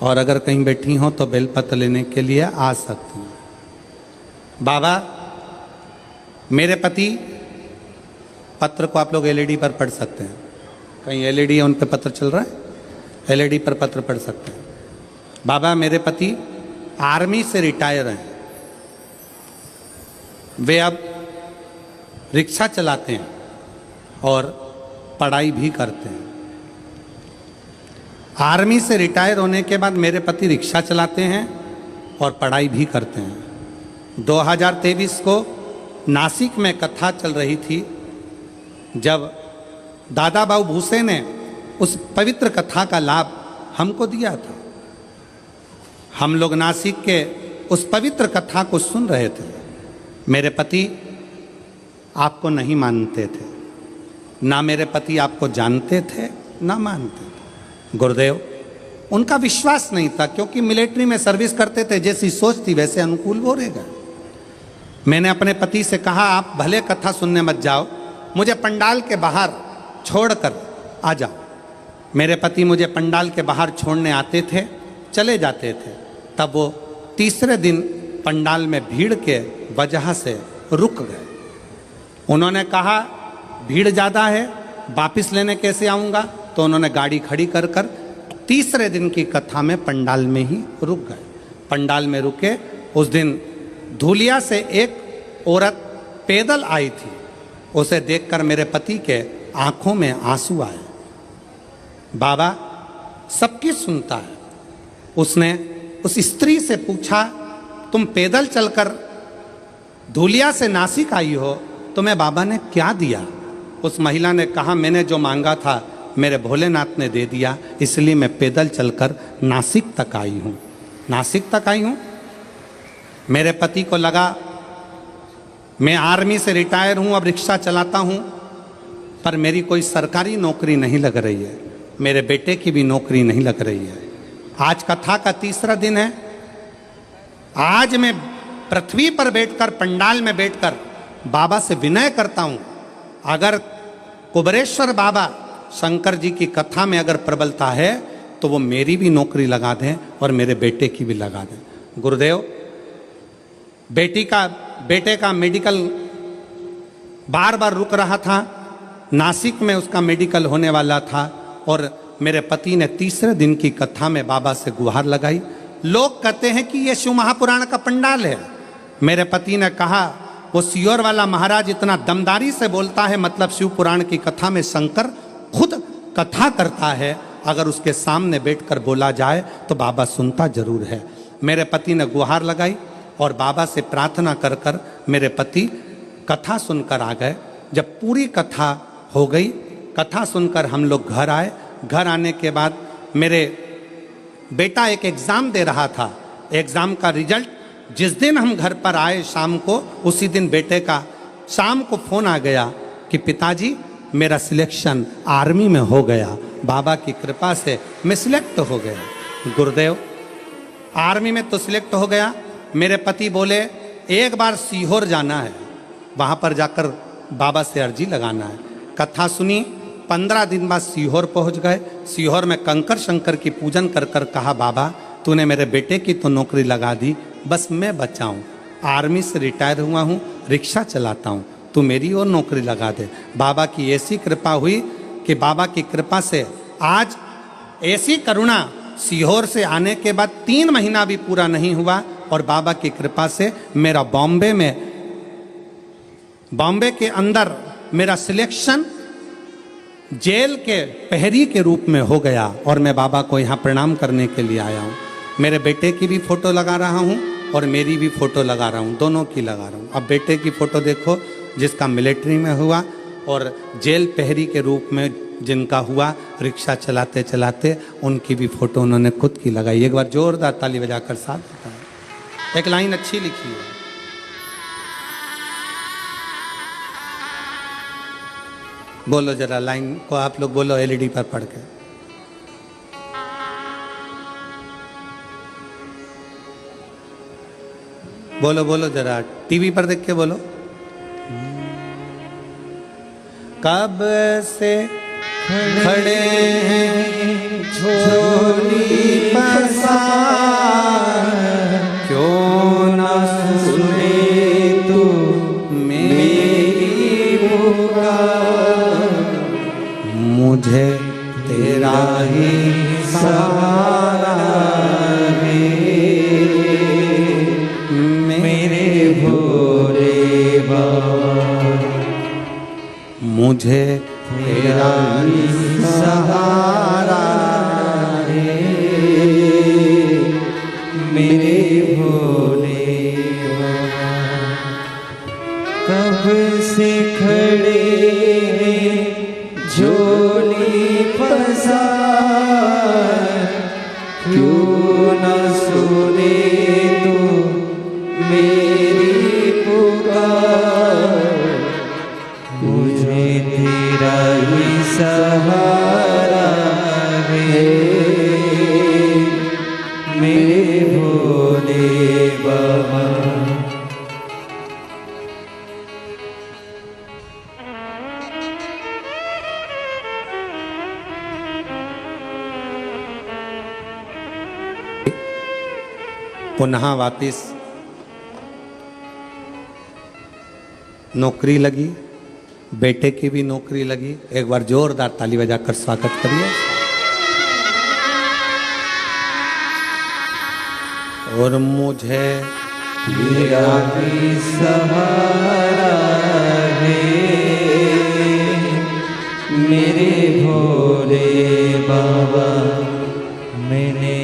और अगर कहीं बैठी हों तो बेलपत्र लेने के लिए आ सकती हैं। बाबा, मेरे पति, पत्र को आप लोग एलईडी पर पढ़ सकते हैं, कहीं एलईडी है उन पे पत्र चल रहा है, एलईडी पर पत्र पढ़ सकते हैं। बाबा, मेरे पति आर्मी से रिटायर हैं। वे अब रिक्शा चलाते हैं और पढ़ाई भी करते हैं। आर्मी से रिटायर होने के बाद मेरे पति रिक्शा चलाते हैं और पढ़ाई भी करते हैं। 2023 को नासिक में कथा चल रही थी, जब दादा बाबू भूसे ने उस पवित्र कथा का लाभ हमको दिया था। हम लोग नासिक के उस पवित्र कथा को सुन रहे थे। मेरे पति आपको नहीं मानते थे, ना मेरे पति आपको जानते थे ना मानते थे। गुरुदेव, उनका विश्वास नहीं था, क्योंकि मिलिट्री में सर्विस करते थे, जैसी सोच थी वैसे अनुकूल वो रहेगा। मैंने अपने पति से कहा, आप भले कथा सुनने मत जाओ, मुझे पंडाल के बाहर छोड़कर आ जाओ। मेरे पति मुझे पंडाल के बाहर छोड़ने आते थे, चले जाते थे। तब वो तीसरे दिन पंडाल में भीड़ के वजह से रुक गए। उन्होंने कहा, भीड़ ज़्यादा है, वापस लेने कैसे आऊँगा? तो उन्होंने गाड़ी खड़ी कर कर तीसरे दिन की कथा में पंडाल में ही रुक गए। पंडाल में रुके। उस दिन धूलिया से एक औरत पैदल आई थी। उसे देखकर मेरे पति के आंखों में आंसू आए। बाबा सबकी सुनता है। उसने उस स्त्री से पूछा, तुम पैदल चलकर धूलिया से नासिक आई हो, तुम्हें बाबा ने क्या दिया? उस महिला ने कहा, मैंने जो मांगा था मेरे भोलेनाथ ने दे दिया, इसलिए मैं पैदल चलकर नासिक तक आई हूँ। नासिक तक आई हूँ। मेरे पति को लगा मैं आर्मी से रिटायर हूँ, अब रिक्शा चलाता हूँ, पर मेरी कोई सरकारी नौकरी नहीं लग रही है, मेरे बेटे की भी नौकरी नहीं लग रही है। आज कथा का तीसरा दिन है। आज मैं पृथ्वी पर बैठकर, पंडाल में बैठकर बाबा से विनय करता हूँ, अगर कुबरेश्वर बाबा शंकर जी की कथा में अगर प्रबलता है तो वो मेरी भी नौकरी लगा दें और मेरे बेटे की भी लगा दें। गुरुदेव, बेटे का मेडिकल बार बार रुक रहा था। नासिक में उसका मेडिकल होने वाला था, और मेरे पति ने तीसरे दिन की कथा में बाबा से गुहार लगाई। लोग कहते हैं कि ये शिव महापुराण का पंडाल है। मेरे पति ने कहा, वो सियोर वाला महाराज इतना दमदारी से बोलता है, मतलब शिव पुराण की कथा में शंकर खुद कथा करता है, अगर उसके सामने बैठकर बोला जाए तो बाबा सुनता जरूर है। मेरे पति ने गुहार लगाई और बाबा से प्रार्थना कर कर मेरे पति कथा सुनकर आ गए। जब पूरी कथा हो गई, कथा सुनकर हम लोग घर आए। घर आने के बाद मेरे बेटा एक एग्ज़ाम दे रहा था। एग्ज़ाम का रिजल्ट जिस दिन हम घर पर आए शाम को, उसी दिन बेटे का शाम को फ़ोन आ गया कि पिताजी मेरा सिलेक्शन आर्मी में हो गया, बाबा की कृपा से मैं सिलेक्ट हो गया। गुरुदेव, आर्मी में तो सिलेक्ट हो गया। मेरे पति बोले, एक बार सीहोर जाना है, वहाँ पर जाकर बाबा से अर्जी लगाना है। कथा सुनी। 15 दिन बाद सीहोर पहुँच गए। सीहोर में कंकर शंकर की पूजन कर कर कहा, बाबा तूने मेरे बेटे की तो नौकरी लगा दी, बस मैं बचा हूँ, आर्मी से रिटायर हुआ हूँ, रिक्शा चलाता हूँ, तू मेरी और नौकरी लगा दे। बाबा की ऐसी कृपा हुई कि बाबा की कृपा से आज ऐसी करुणा, सीहोर से आने के बाद 3 महीना भी पूरा नहीं हुआ और बाबा की कृपा से मेरा बॉम्बे के अंदर मेरा सिलेक्शन जेल के प्रहरी के रूप में हो गया और मैं बाबा को यहाँ प्रणाम करने के लिए आया हूँ। मेरे बेटे की भी फोटो लगा रहा हूँ और मेरी भी फोटो लगा रहा हूँ, दोनों की लगा रहा हूँ। अब बेटे की फोटो देखो जिसका मिलिट्री में हुआ, और जेल प्रहरी के रूप में जिनका हुआ रिक्शा चलाते चलाते, उनकी भी फोटो उन्होंने खुद की लगाई। एक बार जोरदार ताली बजाकर साथ बताएं। एक लाइन अच्छी लिखी है, बोलो जरा लाइन को आप लोग बोलो एलईडी पर पढ़ के। बोलो बोलो जरा, टीवी पर देख के बोलो। कब से खड़े हैं झोली पसार, क्यों न सुने तू मेरी पुकार, मुझे तेरा ही सहारा है, मेरे भोले बाबा, मुझे तेरा ही सहारा है, मेरे भोले बाबा। कब से खड़े हैं झोली पसार, क्यों न सुने तू मेरी पुकार, मुझे तेरा ही सहारा है, मेरे भोले बाबा। पुनः वापिस नौकरी लगी, बेटे की भी नौकरी लगी। एक बार जोरदार ताली बजाकर स्वागत करिए। और मुझे तेरा ही सहारा है, मेरे भोले बाबा, मैंने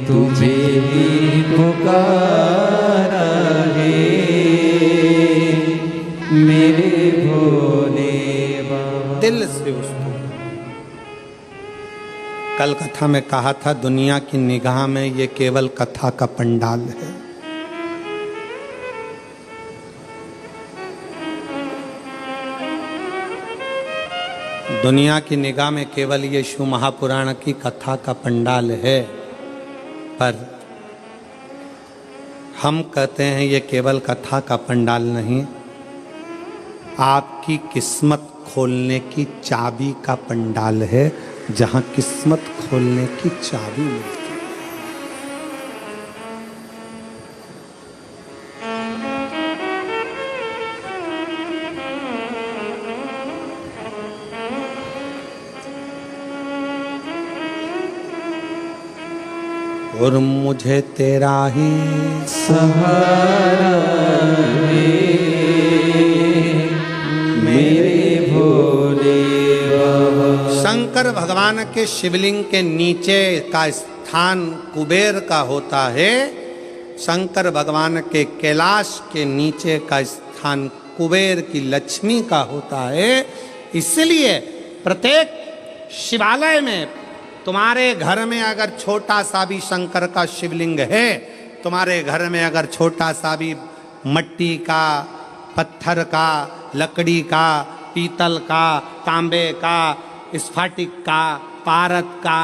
तुझे ही पुकारा है, मेरे भोले बाबा। दिल से उसको कल कथा में कहा था, दुनिया की निगाह में ये केवल कथा का पंडाल है। दुनिया की निगाह में केवल ये शिव महापुराण की कथा का पंडाल है, पर हम कहते हैं ये केवल कथा का पंडाल नहीं, आपकी किस्मत खोलने की चाबी का पंडाल है, जहां किस्मत खोलने की चाबी मिलती है। और मुझे तेरा ही सहारा है, मेरे भोले बाबा। शंकर भगवान के शिवलिंग के नीचे का स्थान कुबेर का होता है, शंकर भगवान के कैलाश के नीचे का स्थान कुबेर की लक्ष्मी का होता है। इसलिए प्रत्येक शिवालय में तुम्हारे घर में अगर छोटा सा भी शंकर का शिवलिंग है, तुम्हारे घर में अगर छोटा सा भी मट्टी का, पत्थर का, लकड़ी का, पीतल का, तांबे का, स्फटिक का, पारद का,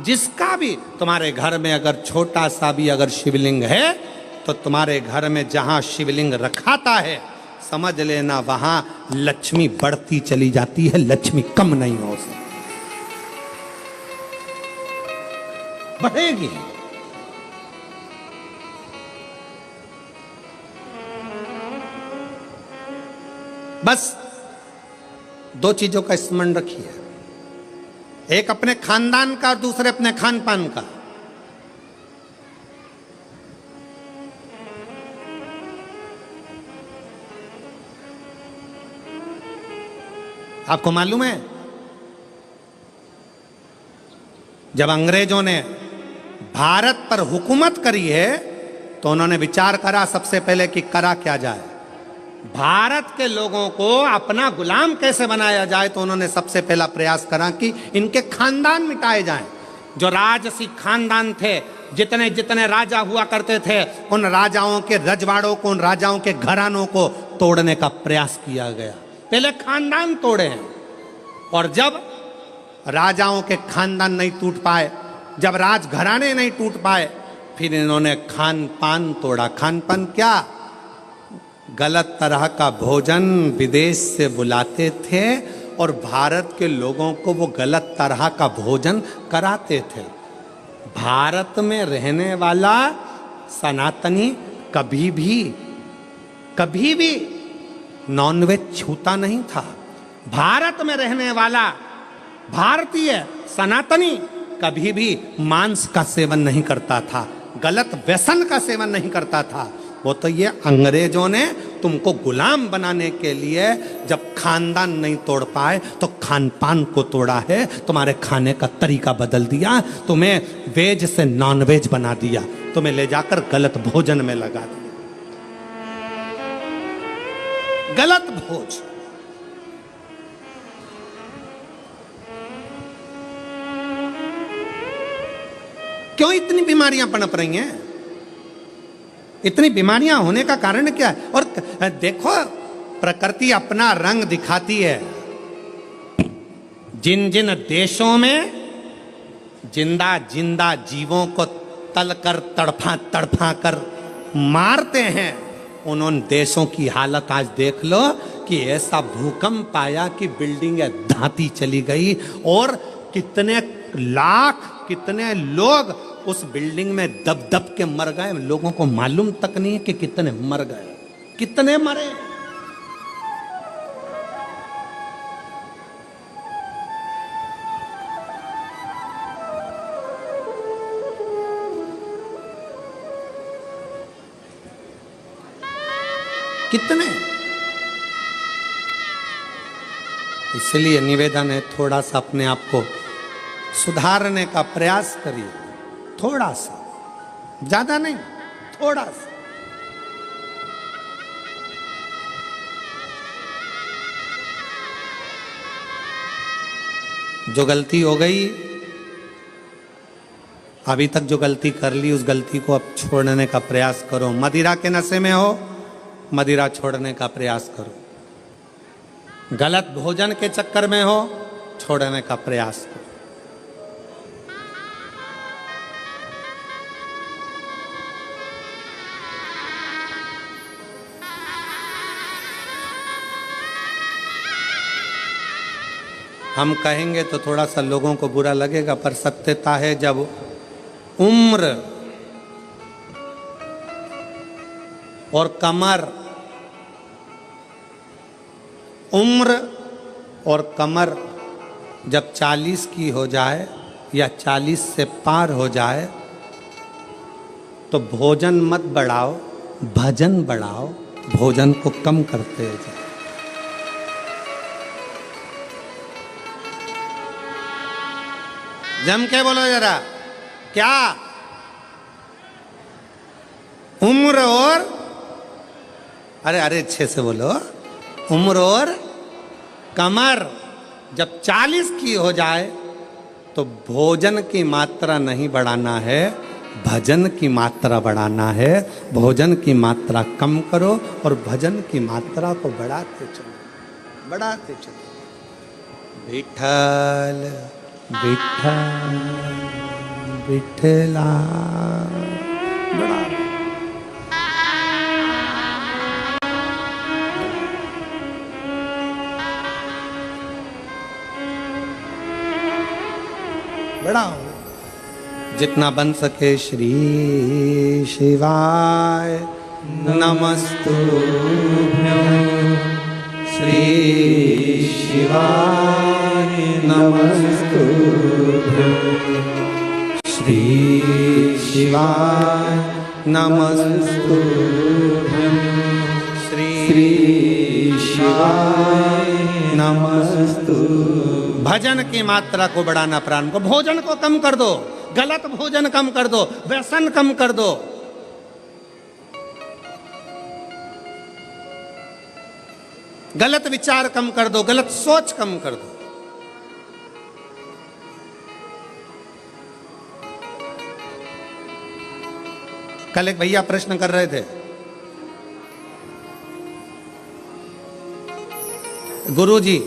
जिसका भी तुम्हारे घर में अगर छोटा सा भी अगर शिवलिंग है, तो तुम्हारे घर में जहाँ शिवलिंग रखाता है, समझ लेना वहाँ लक्ष्मी बढ़ती चली जाती है, लक्ष्मी कम नहीं हो सकती, बढ़ेगी। बस दो चीजों का स्मरण रखिए, एक अपने खानदान का और दूसरे अपने खान पान का। आपको मालूम है, जब अंग्रेजों ने भारत पर हुकूमत करी है, तो उन्होंने विचार करा सबसे पहले कि करा क्या जाए, भारत के लोगों को अपना गुलाम कैसे बनाया जाए। तो उन्होंने सबसे पहला प्रयास करा कि इनके खानदान मिटाए जाएं। जो राजसी खानदान थे, जितने जितने राजा हुआ करते थे, उन राजाओं के रजवाड़ों को, उन राजाओं के घरानों को तोड़ने का प्रयास किया गया। पहले खानदान तोड़े हैं, और जब राजाओं के खानदान नहीं टूट पाए, जब राजघराने नहीं टूट पाए, फिर इन्होंने खान पान तोड़ा। खान पान क्या? गलत तरह का भोजन विदेश से बुलाते थे और भारत के लोगों को वो गलत तरह का भोजन कराते थे। भारत में रहने वाला सनातनी कभी भी नॉनवेज छूता नहीं था। भारत में रहने वाला भारतीय सनातनी कभी भी मांस का सेवन नहीं करता था, गलत व्यसन का सेवन नहीं करता था। वो तो ये अंग्रेजों ने तुमको गुलाम बनाने के लिए जब खानदान नहीं तोड़ पाए तो खान पान को तोड़ा है, तुम्हारे खाने का तरीका बदल दिया, तुम्हें वेज से नॉन वेज बना दिया, तुम्हें ले जाकर गलत भोजन में लगा दिया। गलत भोज। क्यों इतनी बीमारियां पनप रही हैं? इतनी बीमारियां होने का कारण क्या है? और देखो, प्रकृति अपना रंग दिखाती है। जिन जिन देशों में जिंदा जिंदा जीवों को तलकर तड़फा कर मारते हैं, उन देशों की हालत आज देख लो कि ऐसा भूकंप आया कि बिल्डिंगें धाती चली गई और कितने लाख कितने लोग उस बिल्डिंग में दब दब के मर गए। लोगों को मालूम तक नहीं है कि कितने मर गए, कितने मरे। कितने। इसलिए निवेदन है, थोड़ा सा अपने आप को सुधारने का प्रयास करिए, थोड़ा सा, ज्यादा नहीं, थोड़ा सा। जो गलती हो गई, अभी तक जो गलती कर ली, उस गलती को अब छोड़ने का प्रयास करो। मदिरा के नशे में हो, मदिरा छोड़ने का प्रयास करो। गलत भोजन के चक्कर में हो, छोड़ने का प्रयास करो। हम कहेंगे तो थोड़ा सा लोगों को बुरा लगेगा, पर सत्यता है, जब उम्र और कमर, उम्र और कमर जब 40 की हो जाए या 40 से पार हो जाए तो भोजन मत बढ़ाओ, भजन बढ़ाओ, भोजन को कम करते जाओ। जम के बोलो जरा, क्या? उम्र और, अरे अच्छे से बोलो, उम्र और कमर जब 40 की हो जाए तो भोजन की मात्रा नहीं बढ़ाना है, भजन की मात्रा बढ़ाना है। भोजन की मात्रा कम करो और भजन की मात्रा को बढ़ाते चलो, बढ़ाते चलो। विठल विठल विठला, बढ़ा। बढ़ाओ जितना बन सके। श्री शिवाय नमस्तुभ्यं, श्री शिवाय नमस्तुभ्यं, श्री शिवाय नमस्तुभ्यं, श्री शिवाय नमस्तुभ्यं। भजन की मात्रा को बढ़ाना, प्राण को, भोजन को कम कर दो, गलत भोजन कम कर दो, व्यसन कम कर दो। गलत विचार कम कर दो, गलत सोच कम कर दो। कल एक भैया प्रश्न कर रहे थे, गुरुजी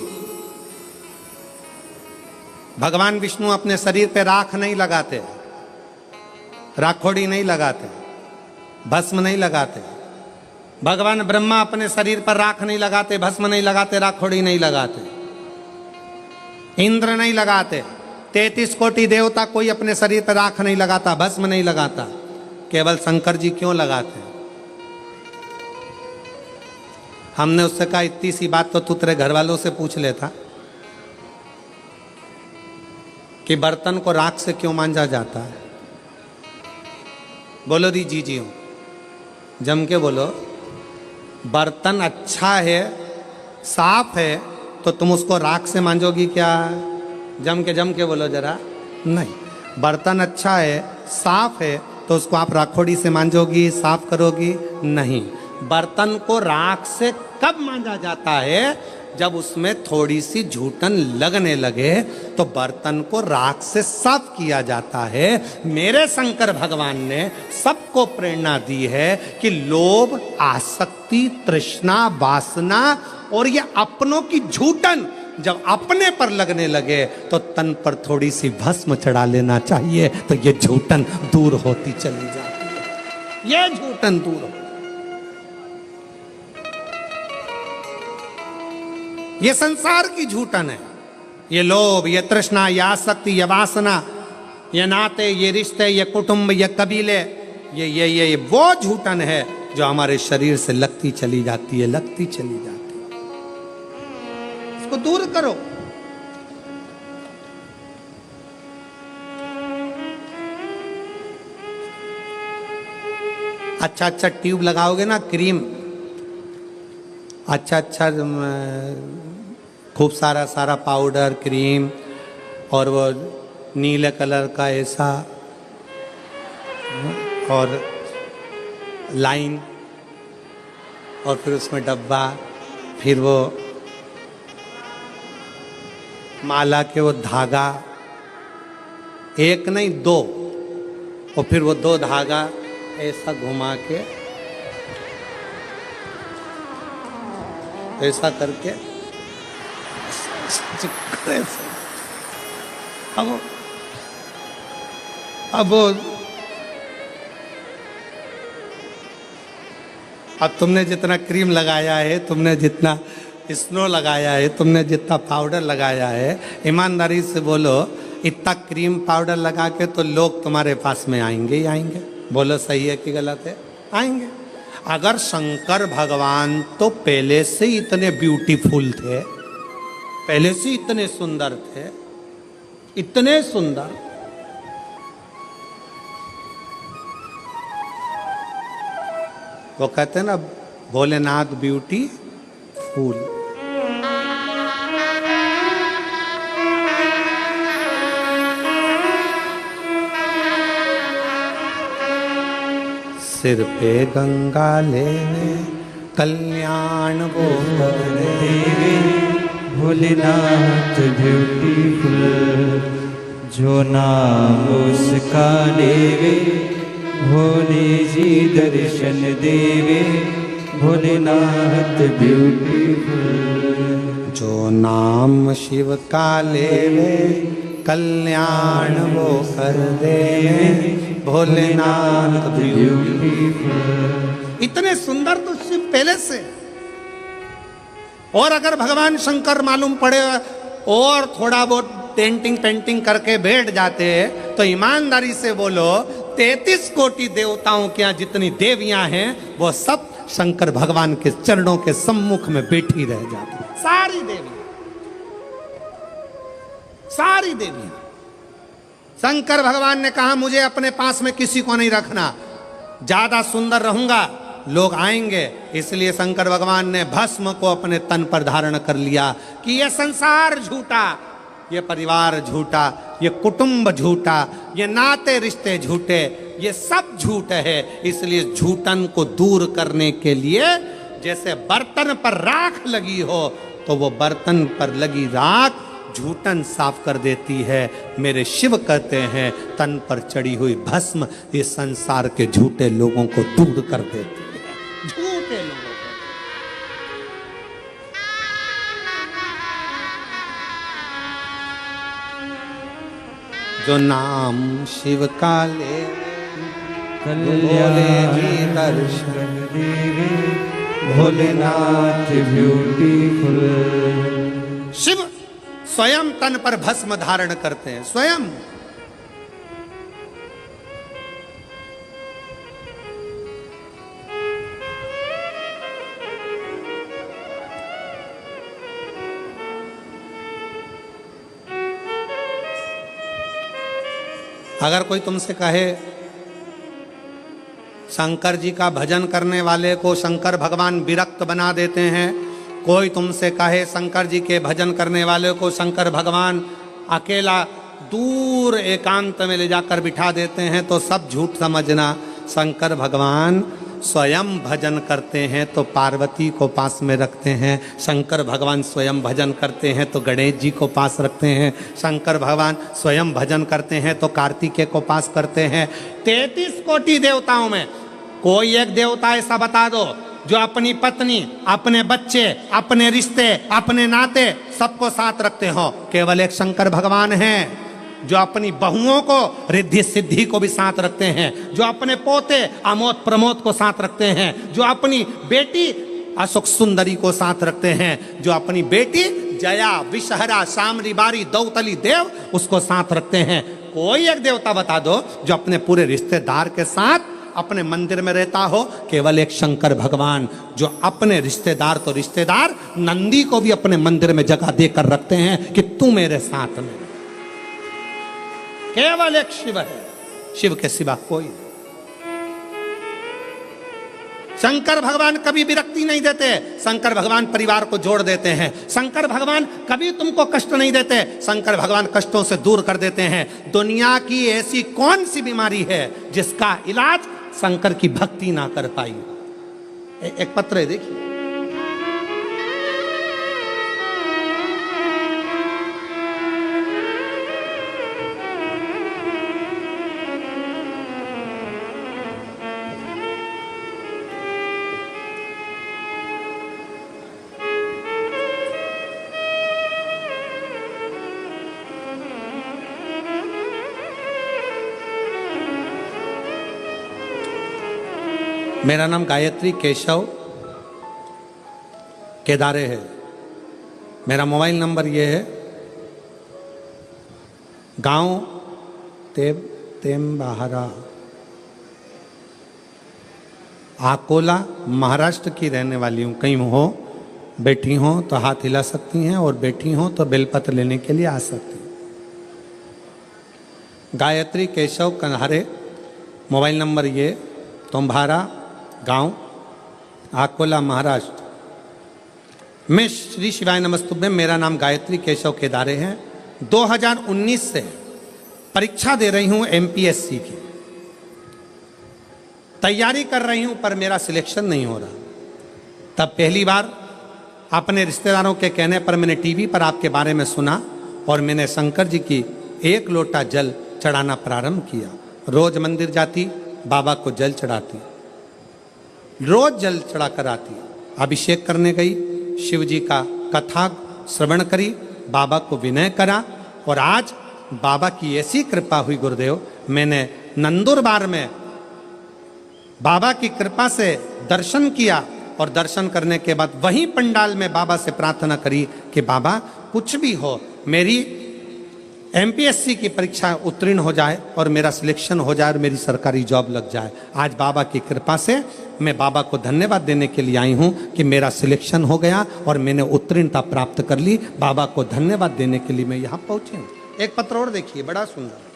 भगवान विष्णु अपने शरीर पे राख नहीं लगाते, राखोड़ी नहीं लगाते, भस्म नहीं लगाते, भगवान ब्रह्मा अपने शरीर पर राख नहीं लगाते, भस्म नहीं लगाते, राखोड़ी नहीं लगाते, इंद्र नहीं लगाते, 33 कोटि देवता कोई अपने शरीर पर राख नहीं लगाता, भस्म नहीं लगाता, केवल शंकर जी क्यों लगाते? हमने उससे कहा इतनी सी बात तो तू तेरे घर वालों से पूछ लेता कि बर्तन को राख से क्यों मांजा जाता है। बोलो दी जी हो, जम के बोलो। बर्तन अच्छा है, साफ है, तो तुम उसको राख से मांजोगी क्या? जम के बोलो जरा। नहीं, बर्तन अच्छा है, साफ है, तो उसको आप राखोड़ी से मांजोगी, साफ करोगी? नहीं। बर्तन को राख से कब मांजा जाता है? जब उसमें थोड़ी सी झूठन लगने लगे तो बर्तन को राख से साफ किया जाता है। मेरे शंकर भगवान ने सबको प्रेरणा दी है कि लोभ, आसक्ति, तृष्णा, वासना और ये अपनों की झूठन जब अपने पर लगने लगे तो तन पर थोड़ी सी भस्म चढ़ा लेना चाहिए, तो ये झूठन दूर होती चली जाती है। ये झूठन दूर हो, ये संसार की झूठन है। ये लोभ, ये तृष्णा, ये आसक्ति, ये वासना, ये नाते, ये रिश्ते, ये कुटुंब, ये कबीले, ये वो झूठन है जो हमारे शरीर से लगती चली जाती है, लगती चली जाती है। इसको दूर करो। अच्छा अच्छा ट्यूब लगाओगे ना, क्रीम, अच्छा अच्छा खूब सारा पाउडर, क्रीम, और वो नीले कलर का ऐसा, और लाइन, और फिर उसमें डब्बा, फिर वो माला के वो धागा, एक नहीं दो, और फिर वो दो धागा ऐसा घुमा के, ऐसा करके, अब तुमने जितना क्रीम लगाया है, तुमने जितना स्नो लगाया है, तुमने जितना पाउडर लगाया है, ईमानदारी से बोलो, इतना क्रीम पाउडर लगा के तो लोग तुम्हारे पास में आएंगे ही आएंगे। बोलो सही है कि गलत है? आएंगे। अगर शंकर भगवान तो पहले से ही इतने ब्यूटीफुल थे, पहले से इतने सुंदर थे, इतने सुंदर, वो कहते हैं ना भोलेनाथ ब्यूटी फूल। सिर पे गंगा लेवे कल्याण वो कर देवे, भोलेनाथ ब्यूटीफुल, जो नाम उसका लेवे भोले जी दर्शन देवे, भोलेनाथ ब्यूटीफुल। जो नाम शिव का लेवे कल्याण वो कर देवे, भोलेनाथ ब्यूटीफुल। इतने सुंदर तो शिव पहले से, और अगर भगवान शंकर मालूम पड़े और थोड़ा बहुत पेंटिंग करके बैठ जाते तो ईमानदारी से बोलो 33 कोटि देवताओं के यहाँ जितनी देवियां हैं वो सब शंकर भगवान के चरणों के सम्मुख में बैठी रह जाती। सारी देवियां, सारी देवियां। शंकर भगवान ने कहा मुझे अपने पास में किसी को नहीं रखना, ज्यादा सुंदर रहूंगा लोग आएंगे, इसलिए शंकर भगवान ने भस्म को अपने तन पर धारण कर लिया कि ये संसार झूठा, ये परिवार झूठा, ये कुटुंब झूठा, ये नाते रिश्ते झूठे, ये सब झूठ है। इसलिए झूठन को दूर करने के लिए जैसे बर्तन पर राख लगी हो तो वो बर्तन पर लगी राख झूठन साफ कर देती है। मेरे शिव कहते हैं तन पर चढ़ी हुई भस्म इस संसार के झूठे लोगों को दूर कर देती है, झूठे लोगों को। जो नाम शिव का ले कल्याण दर्शन देवे, भोलेनाथ ब्यूटीफुल। शिव स्वयं तन पर भस्म धारण करते हैं, स्वयं। अगर कोई तुमसे कहे शंकर जी का भजन करने वाले को शंकर भगवान विरक्त बना देते हैं, कोई तुमसे कहे शंकर जी के भजन करने वाले को शंकर भगवान अकेला दूर एकांत में ले जाकर बिठा देते हैं, तो सब झूठ समझना। शंकर भगवान स्वयं भजन करते हैं तो पार्वती को पास में रखते हैं, शंकर भगवान स्वयं भजन करते हैं तो गणेश जी को पास रखते हैं, शंकर भगवान स्वयं भजन करते हैं तो कार्तिकेय को पास करते हैं। 33 कोटि देवताओं में कोई एक देवता ऐसा बता दो जो अपनी पत्नी, अपने बच्चे, अपने रिश्ते, अपने नाते सबको साथ रखते हो। केवल एक शंकर भगवान हैं जो अपनी बहुओं को, रिद्धि सिद्धि को भी साथ रखते हैं, जो अपने पोते अमोद प्रमोद को साथ रखते हैं, जो अपनी बेटी अशोक सुंदरी को साथ रखते हैं, जो अपनी बेटी जया विषहरा शामरी बारी दौतली देव उसको साथ रखते हैं। कोई एक देवता बता दो जो अपने पूरे रिश्तेदार के साथ अपने मंदिर में रहता हो। केवल एक शंकर भगवान जो अपने रिश्तेदार तो रिश्तेदार नंदी को भी अपने मंदिर में जगह देकर रखते हैं कि तू मेरे साथ में। केवल एक शिव है, शिव के सिवा कोई नहीं। शंकर भगवान कभी विरक्ति नहीं देते, शंकर भगवान परिवार को जोड़ देते हैं, शंकर भगवान कभी तुमको कष्ट नहीं देते, शंकर भगवान कष्टों से दूर कर देते हैं। दुनिया की ऐसी कौन सी बीमारी है जिसका इलाज शंकर की भक्ति ना कर पाई। एक पत्र है, देखिए। मेरा नाम गायत्री केशव केदारे है। मेरा मोबाइल नंबर ये है, गांव तेमबाहरा, अकोला, महाराष्ट्र की रहने वाली हूँ। कहीं हो बैठी हो तो हाथ हिला सकती हैं और बैठी हो तो बेलपत्र लेने के लिए आ सकती हैं। गायत्री केशव कन्हारे, मोबाइल नंबर ये, तुम्हारा गांव अकोला महाराष्ट्र। मैं श्री शिवाय नमस्तुभ्यं, मेरा नाम गायत्री केशव केदारे है। 2019 से परीक्षा दे रही हूं एमपीएससी की, तैयारी कर रही हूं पर मेरा सिलेक्शन नहीं हो रहा। तब पहली बार अपने रिश्तेदारों के कहने पर मैंने टीवी पर आपके बारे में सुना और मैंने शंकर जी की 1 लोटा जल चढ़ाना प्रारंभ किया। रोज मंदिर जाती, बाबा को जल चढ़ाती, रोज जल चढ़ा कर आती, अभिषेक करने गई, शिव जी का कथा श्रवण करी, बाबा को विनय करा और आज बाबा की ऐसी कृपा हुई गुरुदेव, मैंने नंदुरबार में बाबा की कृपा से दर्शन किया और दर्शन करने के बाद वहीं पंडाल में बाबा से प्रार्थना करी कि बाबा कुछ भी हो, मेरी एमपीएससी की परीक्षा उत्तीर्ण हो जाए और मेरा सिलेक्शन हो जाए और मेरी सरकारी जॉब लग जाए। आज बाबा की कृपा से मैं बाबा को धन्यवाद देने के लिए आई हूँ कि मेरा सिलेक्शन हो गया और मैंने उत्तीर्णता प्राप्त कर ली। बाबा को धन्यवाद देने के लिए मैं यहाँ पहुँची हूँ। एक पत्र और देखिए, बड़ा सुंदर।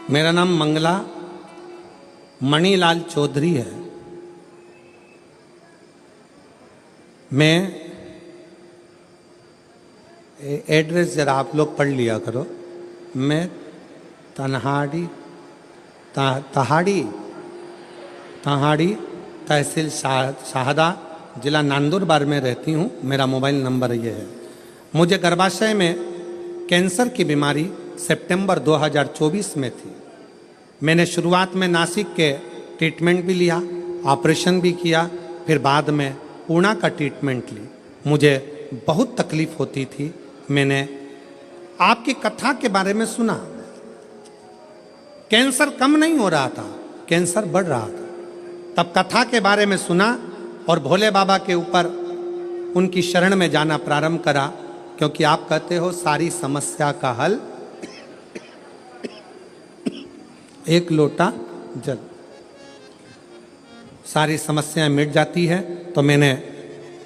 मेरा नाम मंगला मणिलाल चौधरी है। मैं एड्रेस जरा आप लोग पढ़ लिया करो। मैं तहाड़ी तहाड़ी, तहसील शाहदा, जिला नंदुरबार में रहती हूँ। मेरा मोबाइल नंबर ये है। मुझे गर्भाशय में कैंसर की बीमारी सितंबर 2024 में थी। मैंने शुरुआत में नासिक के ट्रीटमेंट भी लिया, ऑपरेशन भी किया, फिर बाद में पूना का ट्रीटमेंट ली। मुझे बहुत तकलीफ होती थी। मैंने आपकी कथा के बारे में सुना। कैंसर कम नहीं हो रहा था, कैंसर बढ़ रहा था। तब कथा के बारे में सुना और भोले बाबा के ऊपर उनकी शरण में जाना प्रारंभ करा, क्योंकि आप कहते हो सारी समस्या का हल एक लोटा जल, सारी समस्याएं मिट जाती है। तो मैंने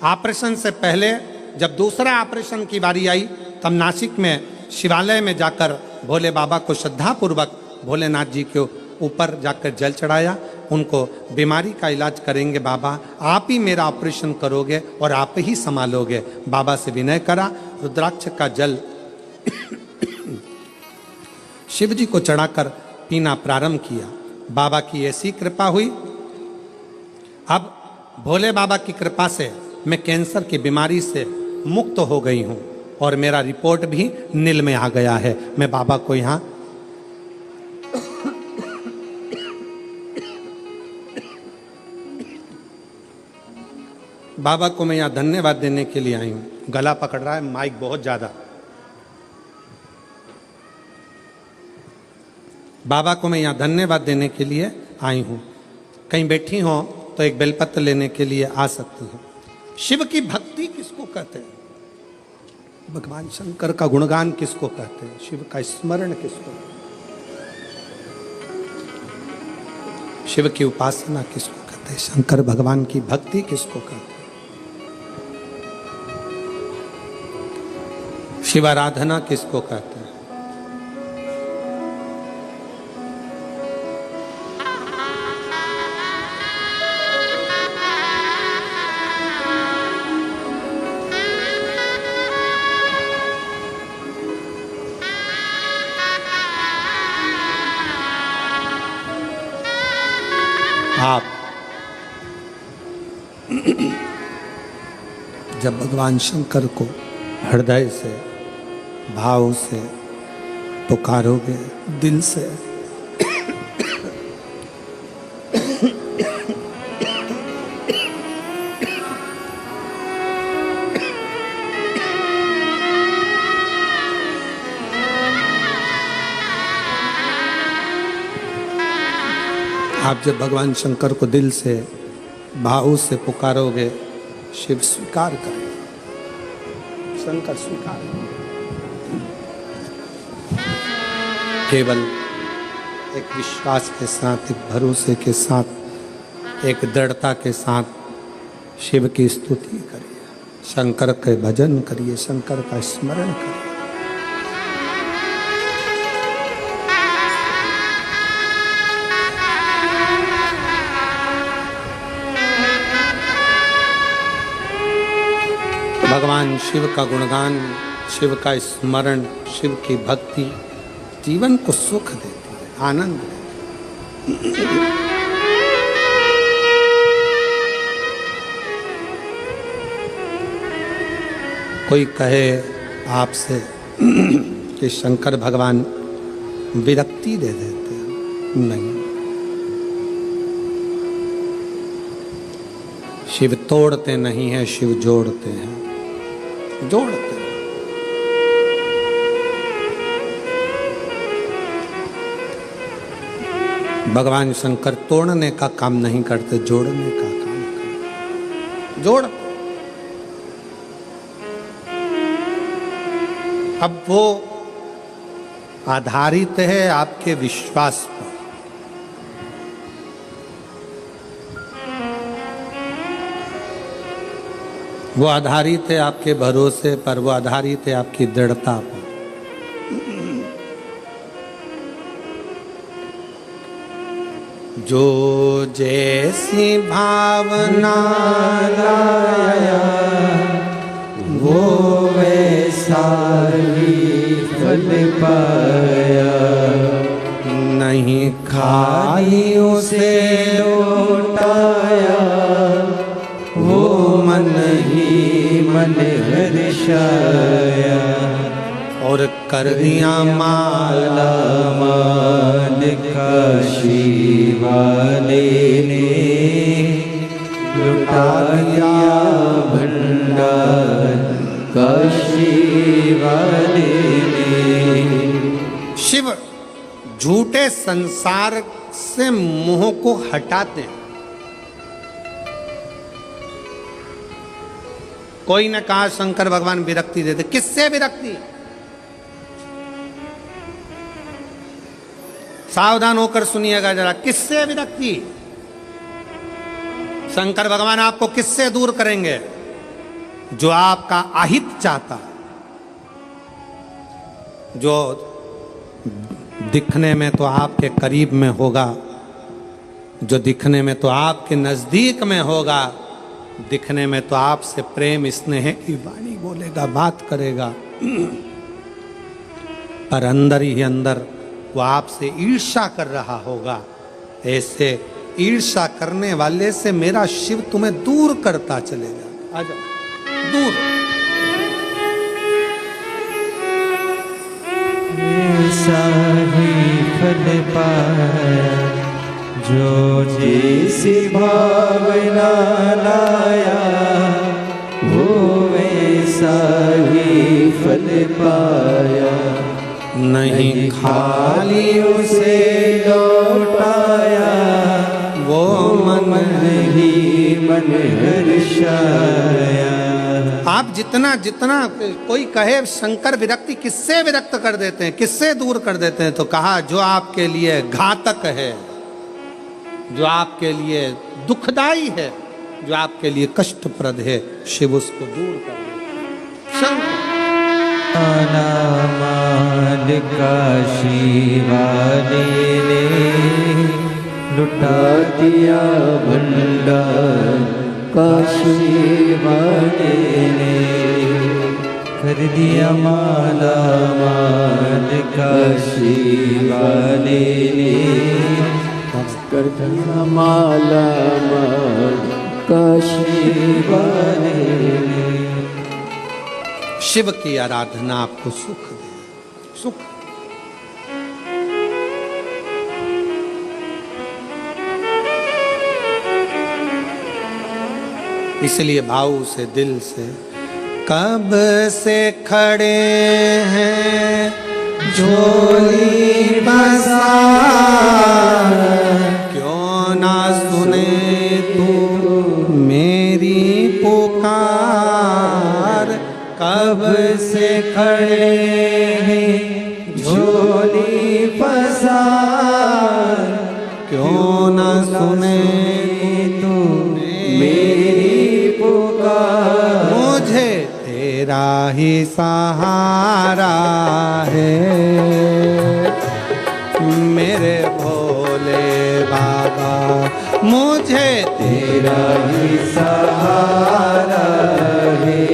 ऑपरेशन से पहले जब दूसरा ऑपरेशन की बारी आई, तब नासिक में शिवालय में जाकर भोले बाबा को श्रद्धापूर्वक भोलेनाथ जी के ऊपर जाकर जल चढ़ाया। उनको बीमारी का इलाज करेंगे बाबा, आप ही मेरा ऑपरेशन करोगे और आप ही संभालोगे। बाबा से विनय करा, रुद्राक्ष का जल शिव जी को चढ़ाकर पीना प्रारंभ किया। बाबा की ऐसी कृपा हुई, अब भोले बाबा की कृपा से मैं कैंसर की बीमारी से मुक्त हो गई हूं और मेरा रिपोर्ट भी नील में आ गया है। मैं बाबा को यहाँ बाबा को मैं यहाँ धन्यवाद देने के लिए आई हूँ। गला पकड़ रहा है माइक बहुत ज्यादा। बाबा को मैं यहाँ धन्यवाद देने के लिए आई हूँ। कहीं बैठी हो तो एक बेलपत्र लेने के लिए आ सकती हूँ। शिव की भक्ति किसको कहते हैं? भगवान शंकर का गुणगान किसको कहते हैं? शिव का स्मरण किसको? शिव की उपासना किसको कहते हैं? शंकर भगवान की भक्ति किसको कहते हैं? शिवाराधना किसको कहते हैं? आप जब भगवान शंकर को हृदय से, भाव से पुकारोगे, दिल से, आप जब भगवान शंकर को दिल से, भाव से पुकारोगे, शिव स्वीकार करेगा, शंकर स्वीकार करेगा। केवल एक विश्वास के साथ, एक भरोसे के साथ, एक दृढ़ता के साथ शिव की स्तुति करिए, शंकर के भजन करिए, शंकर का स्मरण करिए। भगवान शिव का गुणगान, शिव का स्मरण, शिव की भक्ति जीवन को सुख देती है, आनंद देती है। कोई कहे आपसे कि शंकर भगवान विरक्ति दे देते हैं, नहीं। शिव तोड़ते नहीं हैं, शिव जोड़ते हैं, जोड़ते हैं। भगवान शंकर तोड़ने का काम नहीं करते, जोड़ने का काम करते, जोड़ते। अब वो आधारित है आपके विश्वास पर। वो आधारित है आपके भरोसे पर, वो आधारित है आपकी दृढ़ता पर। जो जैसी भावना लाया वो वैसा ही फल पाया। नहीं नहीं खाली उसे लौटाया, वो मन ही मन हर्षाया, और कर दिया माला मान काशी वाले ने, लुटा दिया भंडार काशी वाले ने। शिव झूठे संसार से मोह को हटाते हैं। कोई ने कहा शंकर भगवान विरक्ति देते, किससे विरक्ति? सावधान होकर सुनिएगा जरा, किससे विरक्ति? शंकर भगवान आपको किससे दूर करेंगे? जो आपका अहित चाहता, जो दिखने में तो आपके करीब में होगा, जो दिखने में तो आपके नजदीक में होगा, दिखने में तो आपसे प्रेम स्नेह की वाणी बोलेगा, बात करेगा, पर अंदर ही अंदर वो आपसे ईर्ष्या कर रहा होगा। ऐसे ईर्ष्या करने वाले से मेरा शिव तुम्हें दूर करता चलेगा। आ जाओ दूर। ऐसा ही फल पाया, जो जैसी भावना लाया, वो वैसा ही फल पाया। नहीं खाली उसे लौटाया, वो मन ही मन हर्षाया। आप जितना जितना कोई कहे शंकर विरक्ति, किससे विरक्त कर देते हैं, किससे दूर कर देते हैं? तो कहा जो आपके लिए घातक है, जो आपके लिए दुखदाई है, जो आपके लिए कष्टप्रद है, शिव उसको दूर कर दे। शंकर मान काशी वाले ने, लुटा दिया भंडार काशी वाले ने, कर दिया माला मान काशी वाले ने, कर दिया माला मान काशी वाले ने। शिव की आराधना आपको सुख दे, सुख। इसलिए भाव से, दिल से, कब से खड़े हैं झोली बसा, क्यों ना सुने तू मेरी पुकार। कब से खड़े हैं झोली पसार, क्यों ना सुने तू मेरी पुकार। मुझे तेरा ही सहारा है, मेरे भोले बाबा, मुझे तेरा ही सहारा है,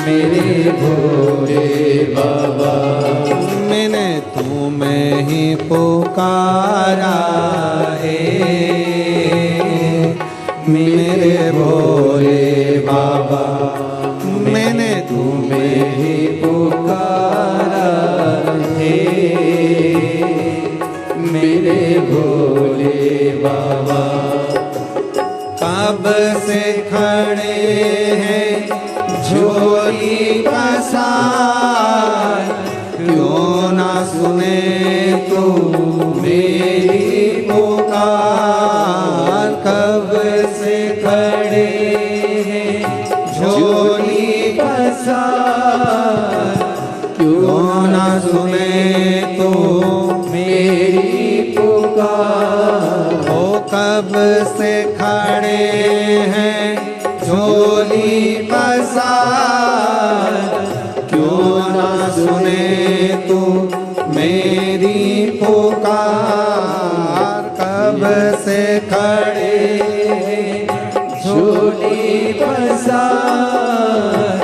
मेरे भोले बाबा। मैंने तुम्हें ही पुकारा है, मेरे भोले बाबा, मैंने तुम्हें ही पुकारा है, मेरे भोले बाबा। कब से खड़े हैं झोली पसार, क्यों ना सुने तू मेरी पुकार। कब से खड़े हैं झोली पसार, क्यों ना सुने तू मेरी पुकार। ओ कब से खड़े हैं झोली पसार, क्यों ना सुने तू मेरी पुकार। कब से खड़े हैं झोली पसार,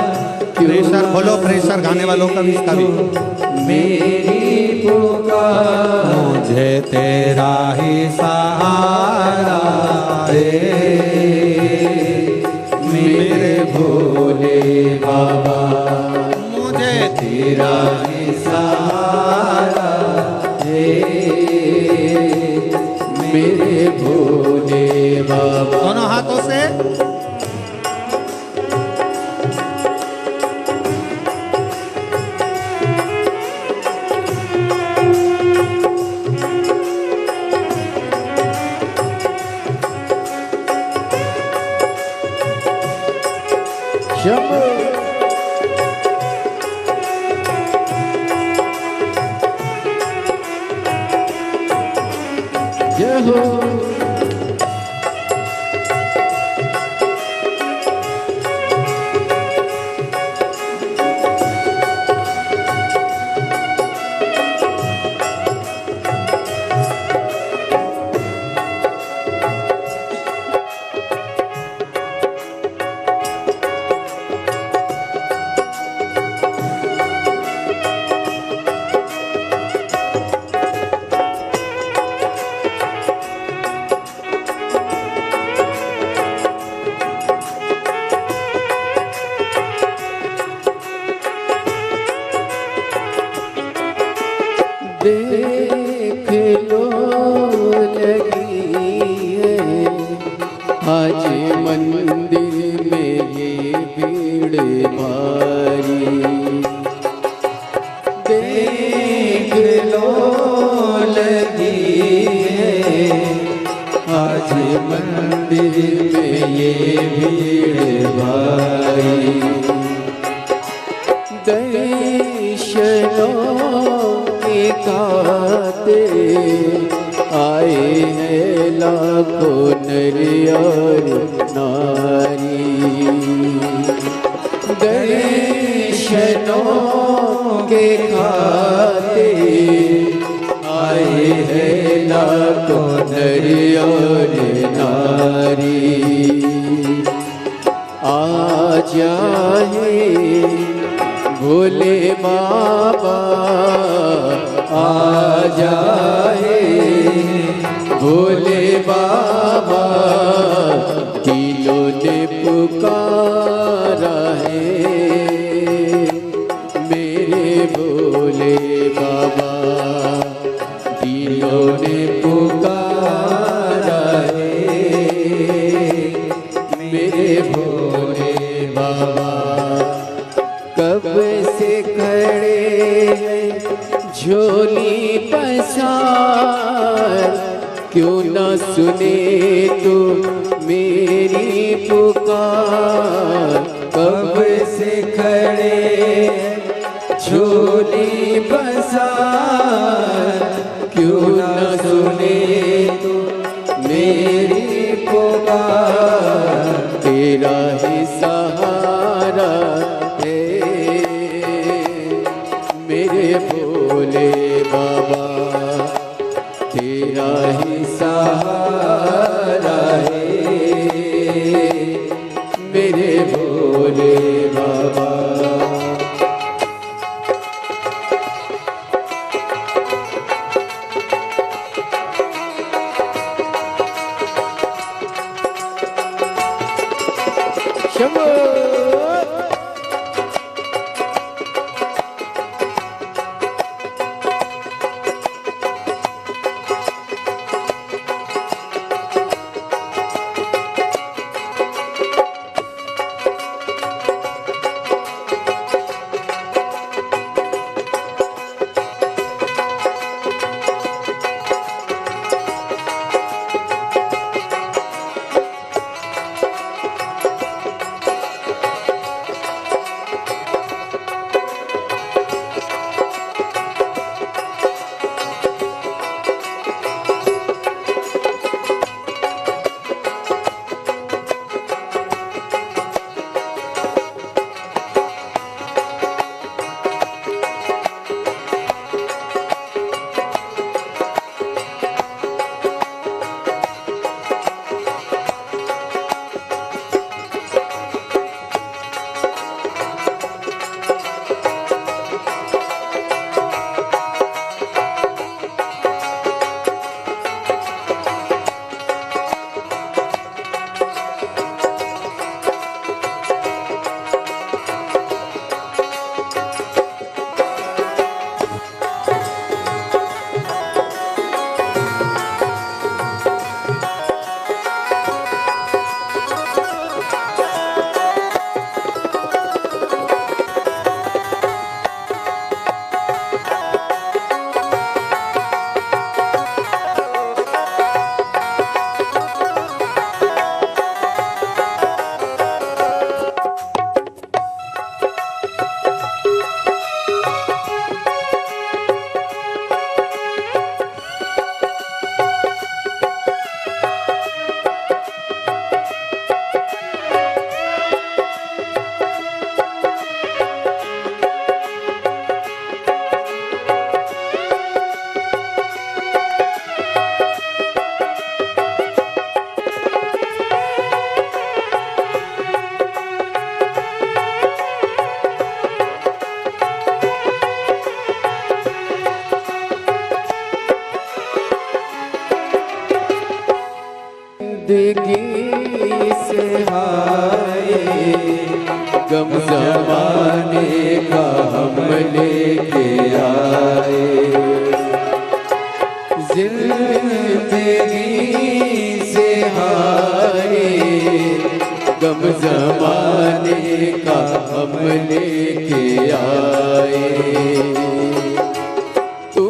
प्रेशर खोलो, प्रेशर गाने वालों का भी, इसका भी। मेरी पुकार, मुझे तेरा ही सहारा है। मेरे भोले बाबा, मुझे तेरा ही सहारा है। मेरे भोले बाबा, दोनों हाथों से शंभो जय हो। देख लो लगी है आज मंदिर में ये भीड़ भारी। देख लो लगी है आज मंदिर में ये भीड़ भारी। दर्शनों खाते आए हैं लाखों नर और नारी। दर्शनों के खाते आए हैं लाखों नर और नारी। आ जाए भोले बाबा, आ जाए भोले बाबा, दिलों ने पुकारा है मेरे भोले बाबा। दिलों ने पुकारा है मेरे भोले बाबा। कब से खड़े हैं झोली पसार, क्यों न सुने तो मेरी पुकार। कब से खड़े झोली पसार, क्यों न सुने तो मेरी पुकार। तेरा ही सहारा मेरे भोले बाबा, तेरा ही सहारा है मेरे भोले बाबा। शंभो से हाय गम जमाने का हम लेके आए। जिंदगी से हाय गम जमाने का हम लेके आए। तू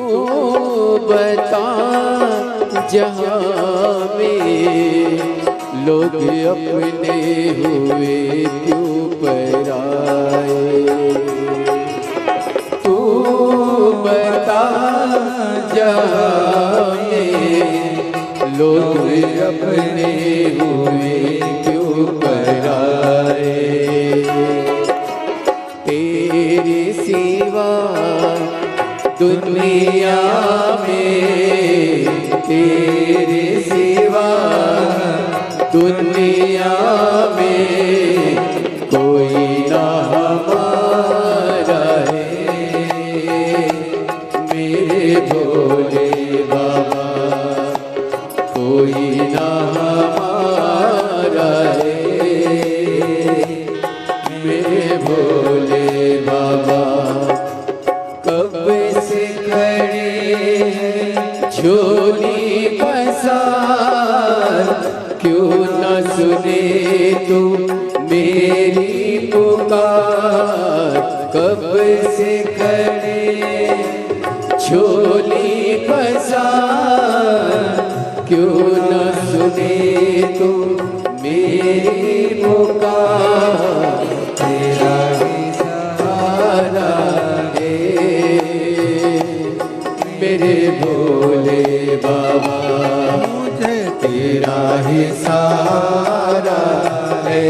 बता जहाँ में लोग अपने हुए क्यों पराए। तू बता जहाँ में लोग अपने हुए क्यों पराए। तेरे सिवा दुनिया में तेरे सिवा दुनिया में कोई ना हमारा है। मेरे भोले बाबा कोई ना हमारा है। मेरे भोले बाबा कब से खड़े झोली पसार क्यों न सुने तू मेरी पुकार। कब से खड़े झोली पसार क्यों न सुने तू मेरी पुकार। तेरा ही सहारा है मेरे भोले बाबा मुझे तेरा ही सहारा है।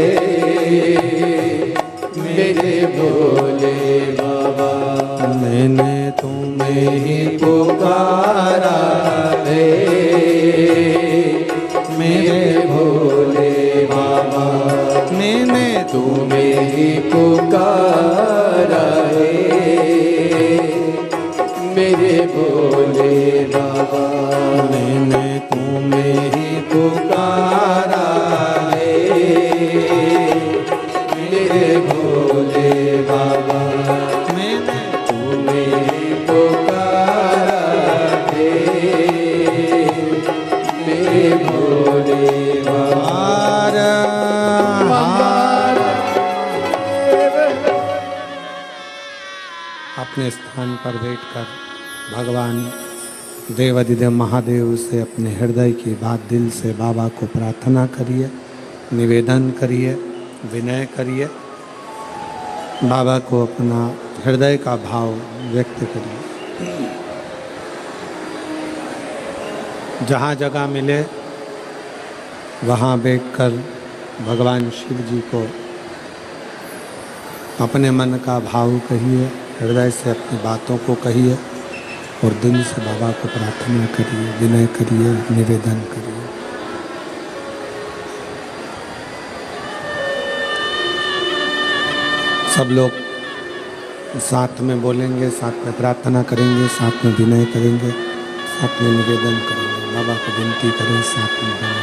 मेरे भोले बाबा मैंने तुम्हें ही पुकारा है। मेरे भोले बाबा मैंने तुम्हें ही पुकारा है। मेरे भोले बाबा मैंने तुम्हें ही पुकारा है। मेरे भोले बाबा मैंने तुम्हें ही पुकारा है। मेरे भोले बाबा अपने स्थान पर बैठकर भगवान देवाधिदेव महादेव से अपने हृदय की बात दिल से बाबा को प्रार्थना करिए, निवेदन करिए, विनय करिए। बाबा को अपना हृदय का भाव व्यक्त करिए। जहाँ जगह मिले वहाँ बैठकर भगवान शिव जी को अपने मन का भाव कहिए, हृदय से अपनी बातों को कहिए और दिल से बाबा को प्रार्थना करिए, विनय करिए, निवेदन करिए। सब लोग साथ में बोलेंगे, साथ में प्रार्थना करेंगे, साथ में विनय करेंगे, साथ में निवेदन करेंगे, बाबा को विनती करें, साथ में विनय।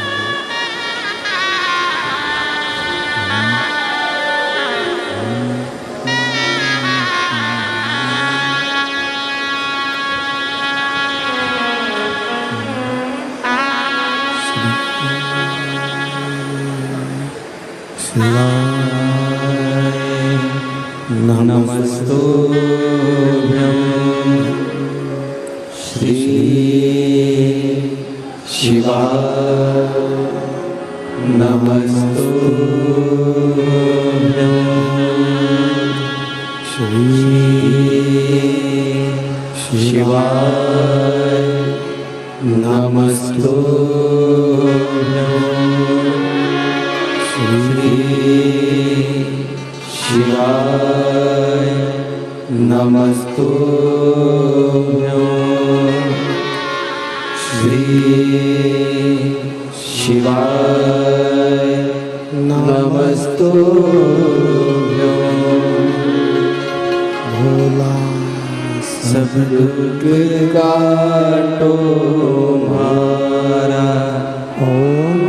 नमस्तुभ्यं श्री शिवाय। नमस्तुभ्यं श्री शिवाय। नमस्तुभ्यं श्री शिवाय। नमस्तुभ्यं श्री शिवाय। नमस्तुभ्यं भोला सब दुख काटो मारा। ओम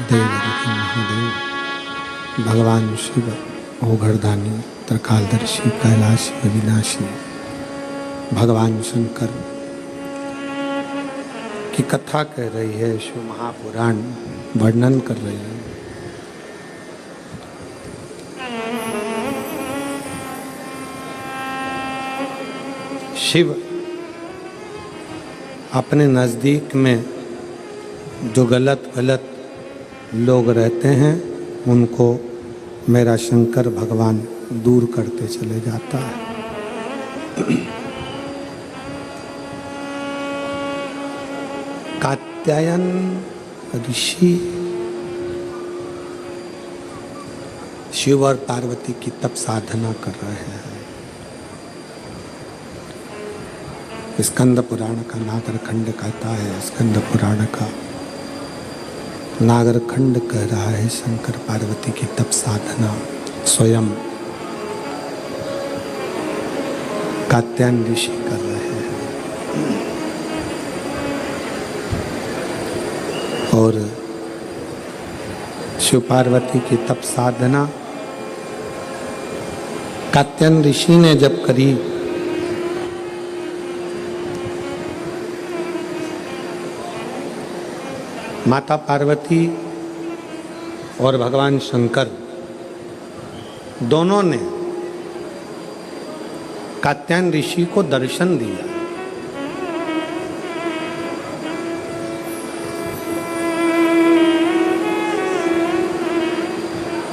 देवरिति महादेव, भगवान शिव ओघड़दानी त्रिकालदर्शी कैलाशी अविनाशी, भगवान शंकर की कथा कह रही है, शिव महापुराण वर्णन कर रही है। शिव अपने नज़दीक में जो गलत लोग रहते हैं उनको मेरा शंकर भगवान दूर करते चले जाता है। कात्यायन ऋषि शिव और पार्वती की तप साधना कर रहे हैं। स्कंद पुराण का नागरखंड कहता है, स्कंद पुराण का नागरखंड कह रहा है शंकर पार्वती की तप साधना स्वयं कात्यायन ऋषि कर रहे हैं। और शिव पार्वती की तप साधना कात्यायन ऋषि ने जब करी, माता पार्वती और भगवान शंकर दोनों ने कात्यायन ऋषि को दर्शन दिया।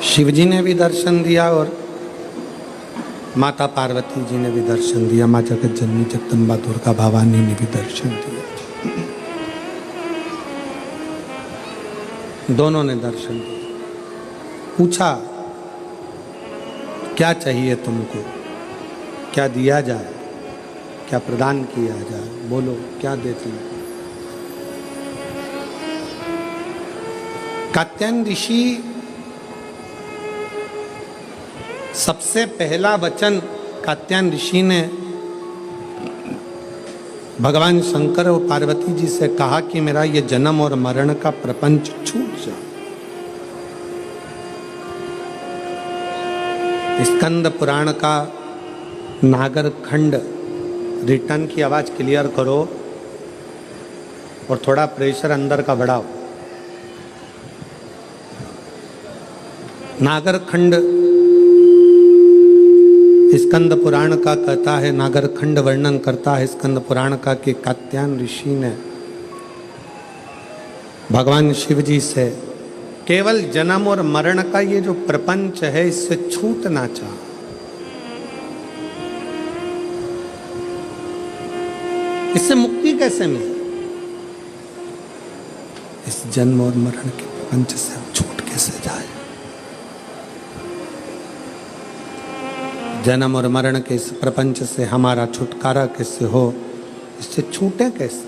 शिव जी ने भी दर्शन दिया और माता पार्वती जी ने भी दर्शन दिया, माँ जगत जननी जगदम्बा दुर्गा भवानी ने भी दर्शन दिया। दोनों ने दर्शन दिया। पूछा क्या चाहिए तुमको, क्या दिया जाए, क्या प्रदान किया जाए, बोलो क्या देती हो। कात्यायन ऋषि सबसे पहला वचन कात्यायन ऋषि ने भगवान शंकर और पार्वती जी से कहा कि मेरा ये जन्म और मरण का प्रपंच छूट जाए। स्कंद पुराण का नागरखंड रिटर्न की आवाज क्लियर करो और थोड़ा प्रेशर अंदर का बढ़ाओ। नागरखंड स्कंद पुराण का कहता है, नागरखंड वर्णन करता है स्कंद पुराण का कि कात्यायन ऋषि ने भगवान शिव जी से केवल जन्म और मरण का ये जो प्रपंच है इससे छूटना चाहा। इससे मुक्ति कैसे मिले, इस जन्म और मरण के प्रपंच से हम छूट कैसे जाए, जन्म और मरण के इस प्रपंच से हमारा छुटकारा कैसे हो, इससे छूटे कैसे।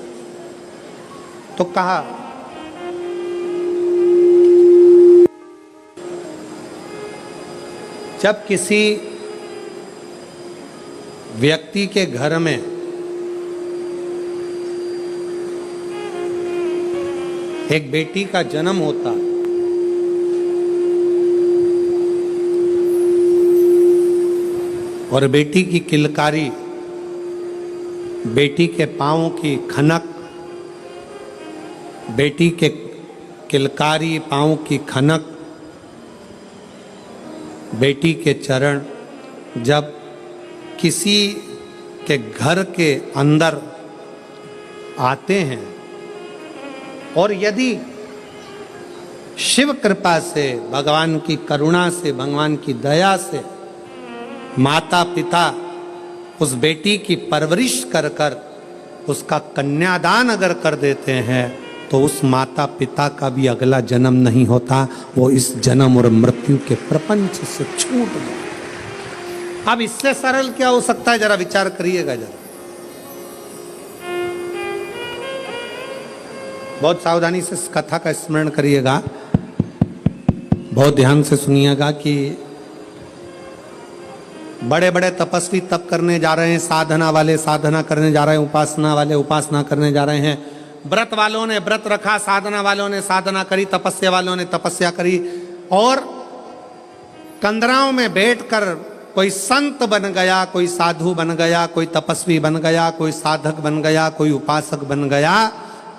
तो कहा जब किसी व्यक्ति के घर में एक बेटी का जन्म होता और बेटी की किलकारी, बेटी के पाँव की खनक, बेटी के किलकारी पाँव की खनक, बेटी के चरण जब किसी के घर के अंदर आते हैं और यदि शिव कृपा से, भगवान की करुणा से, भगवान की दया से माता पिता उस बेटी की परवरिश कर कर उसका कन्यादान अगर कर देते हैं तो उस माता पिता का भी अगला जन्म नहीं होता, वो इस जन्म और मृत्यु के प्रपंच से छूट गए। अब इससे सरल क्या हो सकता है, जरा विचार करिएगा जरा। बहुत सावधानी से इस कथा का स्मरण करिएगा, बहुत ध्यान से सुनिएगा कि बड़े बड़े तपस्वी तप करने जा रहे हैं, साधना वाले साधना करने जा रहे हैं, उपासना वाले उपासना करने जा रहे हैं, व्रत वालों ने व्रत रखा, साधना वालों ने साधना करी, तपस्या वालों ने तपस्या करी, और कंदराओं में बैठकर कोई संत बन गया, कोई साधु बन गया, कोई तपस्वी बन गया, कोई साधक बन गया, कोई उपासक बन गया।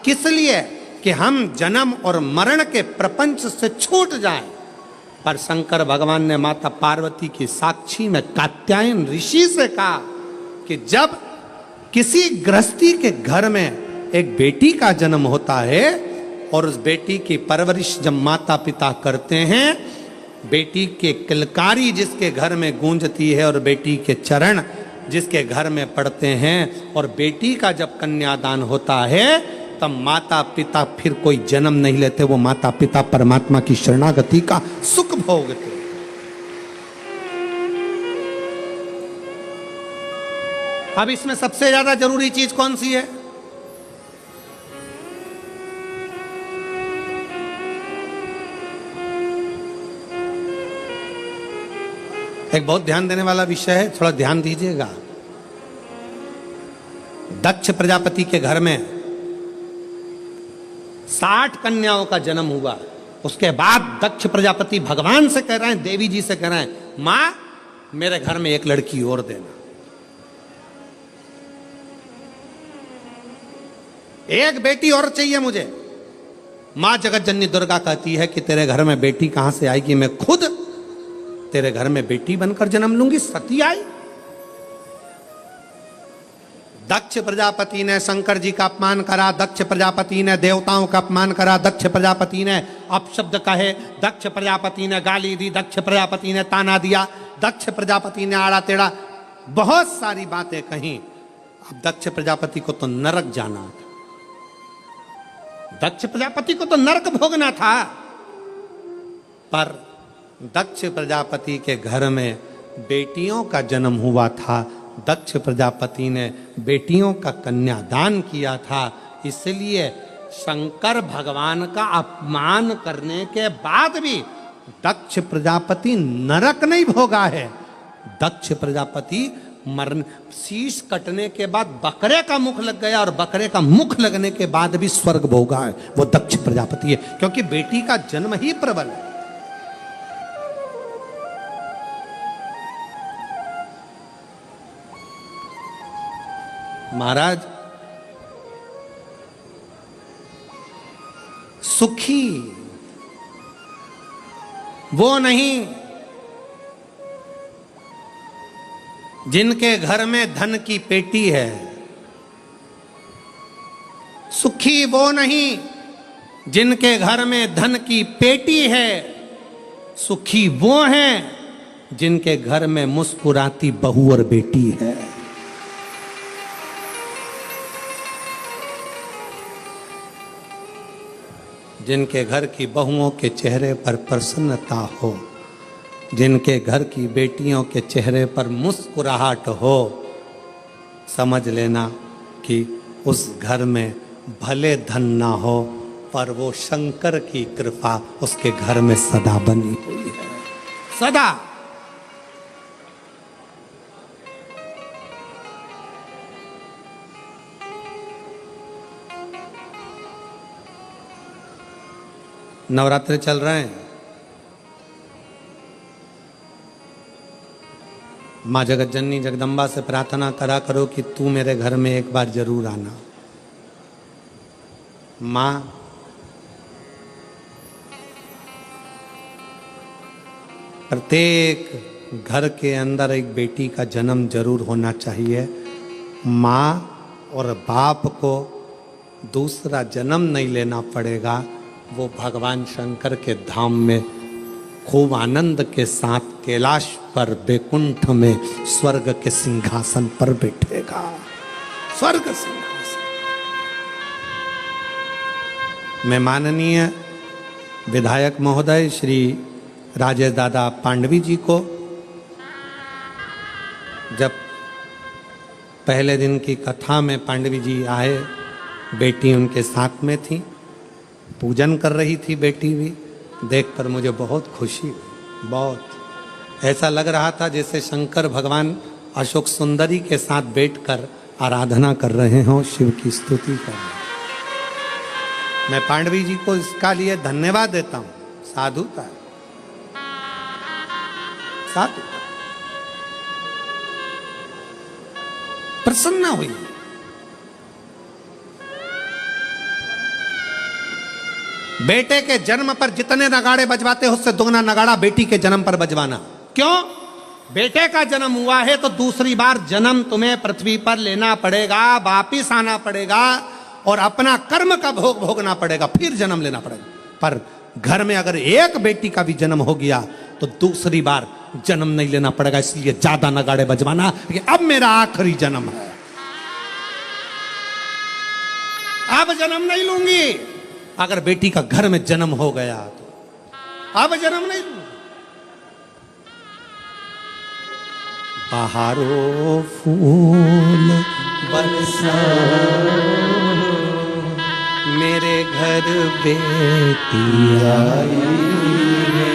किस लिए? कि हम जन्म और मरण के प्रपंच से छूट जाएं। पर शंकर भगवान ने माता पार्वती की साक्षी में कात्यायन ऋषि से कहा कि जब किसी गृहस्थी के घर में एक बेटी का जन्म होता है और उस बेटी की परवरिश जब माता पिता करते हैं, बेटी के किलकारी जिसके घर में गूंजती है और बेटी के चरण जिसके घर में पड़ते हैं, और बेटी का जब कन्यादान होता है, तब माता पिता फिर कोई जन्म नहीं लेते, वो माता पिता परमात्मा की शरणागति का सुख भोगते। अब इसमें सबसे ज्यादा जरूरी चीज कौन सी है? एक बहुत ध्यान देने वाला विषय है, थोड़ा ध्यान दीजिएगा। दक्ष प्रजापति के घर में 60 कन्याओं का जन्म हुआ। उसके बाद दक्ष प्रजापति भगवान से कह रहे हैं, देवी जी से कह रहे हैं, मां मेरे घर में एक लड़की और देना, एक बेटी और चाहिए मुझे। मां जगत जननी दुर्गा कहती है कि तेरे घर में बेटी कहां से आएगी, मैं खुद तेरे घर में बेटी बनकर जन्म लूंगी। सती आई। दक्ष प्रजापति ने शंकर जी का अपमान करा, दक्ष प्रजापति ने देवताओं का अपमान करा, दक्ष प्रजापति ने अपशब्द कहे, दक्ष प्रजापति ने गाली दी, दक्ष प्रजापति ने ताना दिया, दक्ष प्रजापति ने आड़ा टेढ़ा बहुत सारी बातें कही। अब दक्ष प्रजापति को तो नरक जाना था, दक्ष प्रजापति को तो नरक भोगना था। पर दक्ष प्रजापति के घर में बेटियों का जन्म हुआ था, दक्ष प्रजापति ने बेटियों का कन्यादान किया था। इसलिए शंकर भगवान का अपमान करने के बाद भी दक्ष प्रजापति नरक नहीं भोगा है। दक्ष प्रजापति मरण, शीश कटने के बाद बकरे का मुख लग गया, और बकरे का मुख लगने के बाद भी स्वर्ग भोगा है, वो दक्ष प्रजापति है, क्योंकि बेटी का जन्म ही प्रबल है। महाराज, सुखी वो नहीं जिनके घर में धन की पेटी है, सुखी वो नहीं जिनके घर में धन की पेटी है, सुखी वो हैं जिनके घर में मुस्कुराती बहू और बेटी है। जिनके घर की बहुओं के चेहरे पर प्रसन्नता हो, जिनके घर की बेटियों के चेहरे पर मुस्कुराहट हो, समझ लेना कि उस घर में भले धन ना हो, पर वो शंकर की कृपा उसके घर में सदा बनी हुई है, सदा। नवरात्रि चल रहे हैं, माँ जगत जननी जगदम्बा से प्रार्थना करा करो कि तू मेरे घर में एक बार जरूर आना। माँ प्रत्येक घर के अंदर एक बेटी का जन्म जरूर होना चाहिए। माँ और बाप को दूसरा जन्म नहीं लेना पड़ेगा, वो भगवान शंकर के धाम में खूब आनंद के साथ कैलाश पर बैकुंठ में स्वर्ग के सिंहासन पर बैठेगा, स्वर्ग सिंहासन। मैं माननीय विधायक महोदय श्री राजेश दादा पांडवी जी को जब पहले दिन की कथा में पांडवी जी आए, बेटी उनके साथ में थी, पूजन कर रही थी बेटी भी, देखकर मुझे बहुत खुशी हुई। बहुत ऐसा लग रहा था जैसे शंकर भगवान अशोक सुंदरी के साथ बैठकर आराधना कर रहे हों, शिव की स्तुति कर रहे हों। मैं पांडवी जी को इसका लिए धन्यवाद देता हूं। साधुता, साधुता, प्रसन्न हुई। बेटे के जन्म पर जितने नगाड़े बजवाते हो उससे दुगना नगाड़ा बेटी के जन्म पर बजवाना। क्यों? बेटे का जन्म हुआ है तो दूसरी बार जन्म तुम्हें पृथ्वी पर लेना पड़ेगा, वापिस आना पड़ेगा और अपना कर्म का भोग भोगना पड़ेगा, फिर जन्म लेना पड़ेगा। पर घर में अगर एक बेटी का भी जन्म हो गया तो दूसरी बार जन्म नहीं लेना पड़ेगा। इसलिए ज्यादा नगाड़े बजवाना कि अब मेरा आखिरी जन्म है, अब जन्म नहीं लूंगी। अगर बेटी का घर में जन्म हो गया तो अब जन्म नहीं लूंगी। बहारो फूल बरसा मेरे घर बेटी आई है,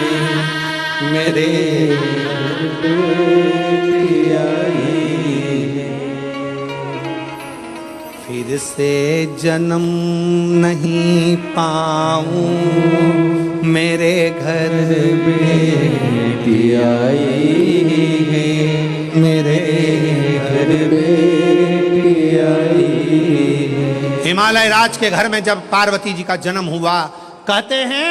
मेरे घर बेटी आई है। फिर से जन्म नहीं पाऊं, मेरे घर बेटी आई है, मेरे घर बेटी आई है। हिमालय राज के घर में जब पार्वती जी का जन्म हुआ, कहते हैं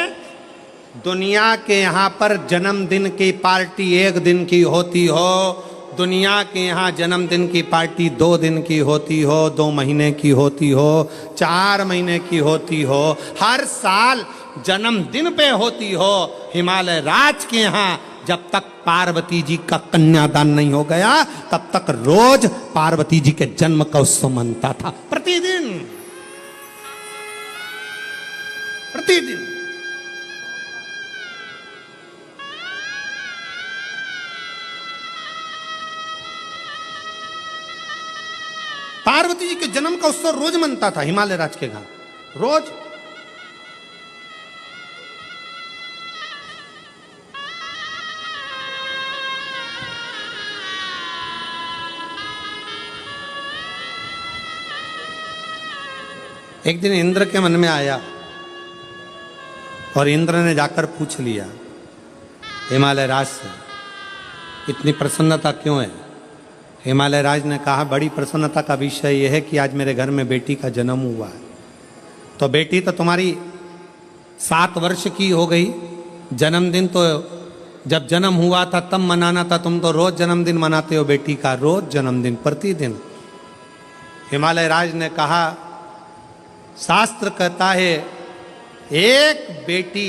दुनिया के यहाँ पर जन्मदिन की पार्टी एक दिन की होती हो, दुनिया के यहाँ जन्मदिन की पार्टी 2 दिन की होती हो, 2 महीने की होती हो, 4 महीने की होती हो, हर साल जन्मदिन पे होती हो। हिमालय राज के यहाँ जब तक पार्वती जी का कन्यादान नहीं हो गया तब तक रोज पार्वती जी के जन्म का उत्सव मनता था। प्रतिदिन प्रतिदिन पार्वती जी के जन्म का उत्सव रोज मनता था हिमालय राज के घर, रोज। एक दिन इंद्र के मन में आया और इंद्र ने जाकर पूछ लिया हिमालय राज से, इतनी प्रसन्नता क्यों है? हिमालय राज ने कहा, बड़ी प्रसन्नता का विषय यह है कि आज मेरे घर में बेटी का जन्म हुआ है। तो बेटी तो तुम्हारी 7 वर्ष की हो गई, जन्मदिन तो जब जन्म हुआ था तब मनाना था, तुम तो रोज जन्मदिन मनाते हो बेटी का, रोज जन्मदिन, प्रतिदिन। हिमालय राज ने कहा, शास्त्र कहता है एक बेटी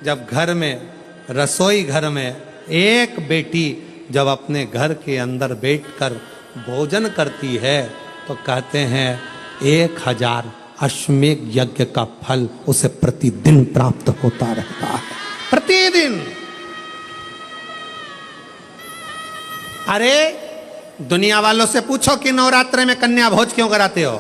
जब घर में, रसोई घर में एक बेटी जब अपने घर के अंदर बैठकर भोजन करती है तो कहते हैं 1000 अश्वमेध यज्ञ का फल उसे प्रतिदिन प्राप्त होता रहता है, प्रतिदिन। अरे दुनिया वालों से पूछो कि नवरात्रि में कन्या भोज क्यों कराते हो,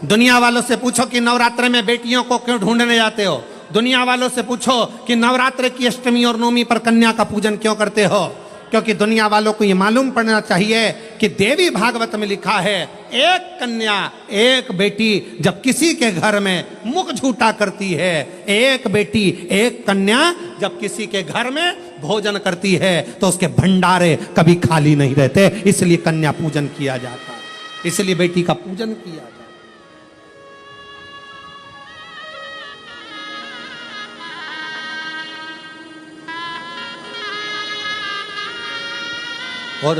दुनिया वालों से पूछो कि नवरात्रि में बेटियों को क्यों ढूंढने जाते हो, दुनिया वालों से पूछो कि नवरात्रि की अष्टमी और नवमी पर कन्या का पूजन क्यों करते हो। क्योंकि दुनिया वालों को ये मालूम पड़ना चाहिए कि देवी भागवत में लिखा है, एक कन्या एक बेटी जब किसी के घर में मुख झूठा करती है, एक बेटी एक कन्या जब किसी के घर में भोजन करती है तो उसके भंडारे कभी खाली नहीं रहते। इसलिए कन्या पूजन किया जाता है, इसलिए बेटी का पूजन किया जाता है। और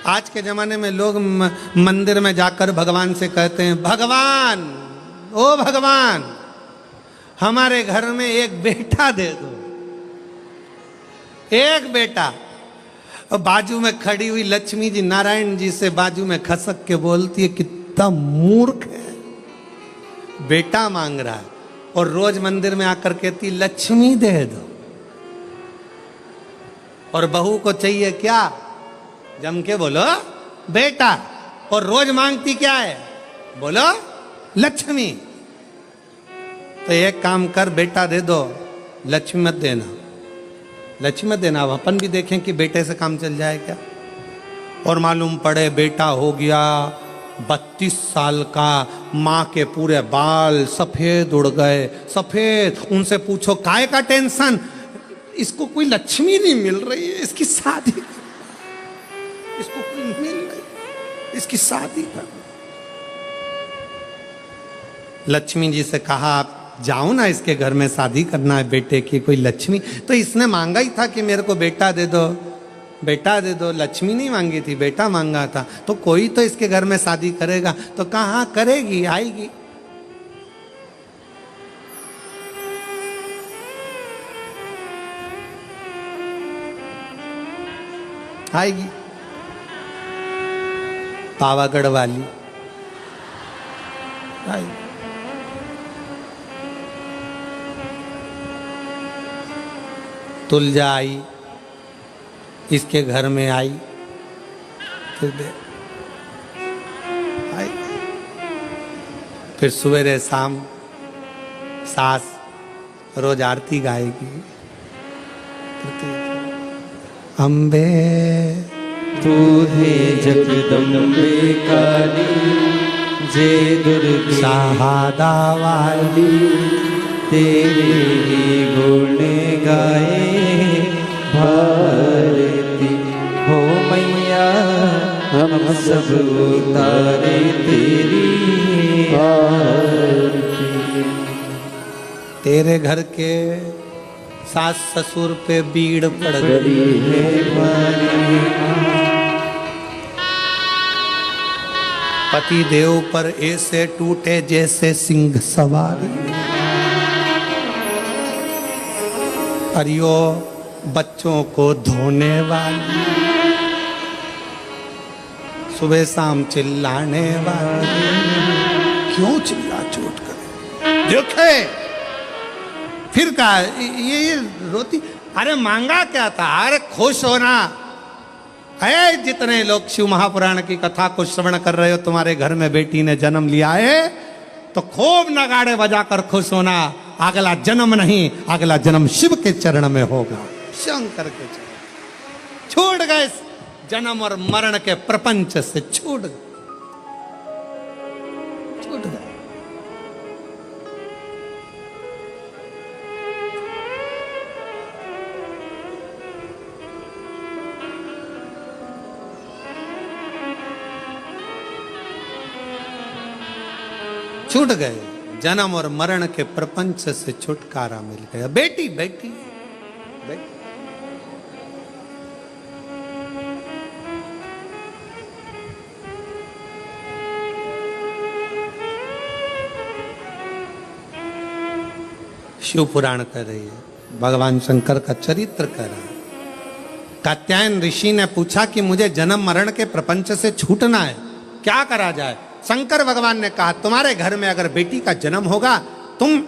आज के जमाने में लोग मंदिर में जाकर भगवान से कहते हैं, भगवान, ओ भगवान, हमारे घर में एक बेटा दे दो, एक बेटा। और बाजू में खड़ी हुई लक्ष्मी जी नारायण जी से बाजू में खसक के बोलती है, कितना मूर्ख है, बेटा मांग रहा है। और रोज मंदिर में आकर कहती, लक्ष्मी दे दो। और बहू को चाहिए क्या? जम के बोलो बेटा। और रोज मांगती क्या है? बोलो लक्ष्मी। तो एक काम कर, बेटा दे दो, लक्ष्मी मत देना, लक्ष्मी मत देना। अब अपन भी देखें कि बेटे से काम चल जाए क्या। और मालूम पड़े बेटा हो गया, 32 साल का, माँ के पूरे बाल सफेद उड़ गए, सफेद। उनसे पूछो काय का टेंशन? इसको कोई लक्ष्मी नहीं मिल रही है, इसकी शादी कर, इसको कोई मिल रही, इसकी शादी कर। लक्ष्मी जी से कहा आप जाओ ना, इसके घर में शादी करना है बेटे की, कोई लक्ष्मी। तो इसने मांगा ही था कि मेरे को बेटा दे दो, बेटा दे दो। लक्ष्मी नहीं मांगी थी, बेटा मांगा था। तो कोई तो इसके घर में शादी करेगा। तो कहाँ करेगी, आएगी। आएगी पावागढ़ वाली आएगी। तुलजा आई, इसके घर में आई, फिर सवेरे शाम सास रोज आरती गाएगी। अम्बे तू है जगदम्बे काली, जय दुर्गे शाहादा वाली, तेरे ही गुण गाए भारती हो मैया, हम सब उतारे तेरी आरती। तेरे घर के सास ससुर पे बीड़ पड़ गई है पति देव पर ऐसे टूटे जैसे सिंह सवारी। अरियो बच्चों को धोने वाली, सुबह शाम चिल्लाने वाली, क्यों चिल्ला चोट करे? देखे फिर कहा ये रोती। अरे मांगा क्या था? अरे खुश होना है। जितने लोग शिव महापुराण की कथा को श्रवण कर रहे हो, तुम्हारे घर में बेटी ने जन्म लिया है, तो खूब नगाड़े बजाकर खुश होना। अगला जन्म नहीं, अगला जन्म शिव के चरण में होगा, शंकर के चरण। छोड़ गए जन्म और मरण के प्रपंच से, छूट गए। छूट गए, जन्म और मरण के प्रपंच से छुटकारा मिल गया। बेटी बेटी बेटी। शिव पुराण कर रही है, भगवान शंकर का चरित्र कर रहा है। कात्यायन ऋषि ने पूछा कि मुझे जन्म मरण के प्रपंच से छूटना है, क्या करा जाए? शंकर भगवान ने कहा तुम्हारे घर में अगर बेटी का जन्म होगा, तुम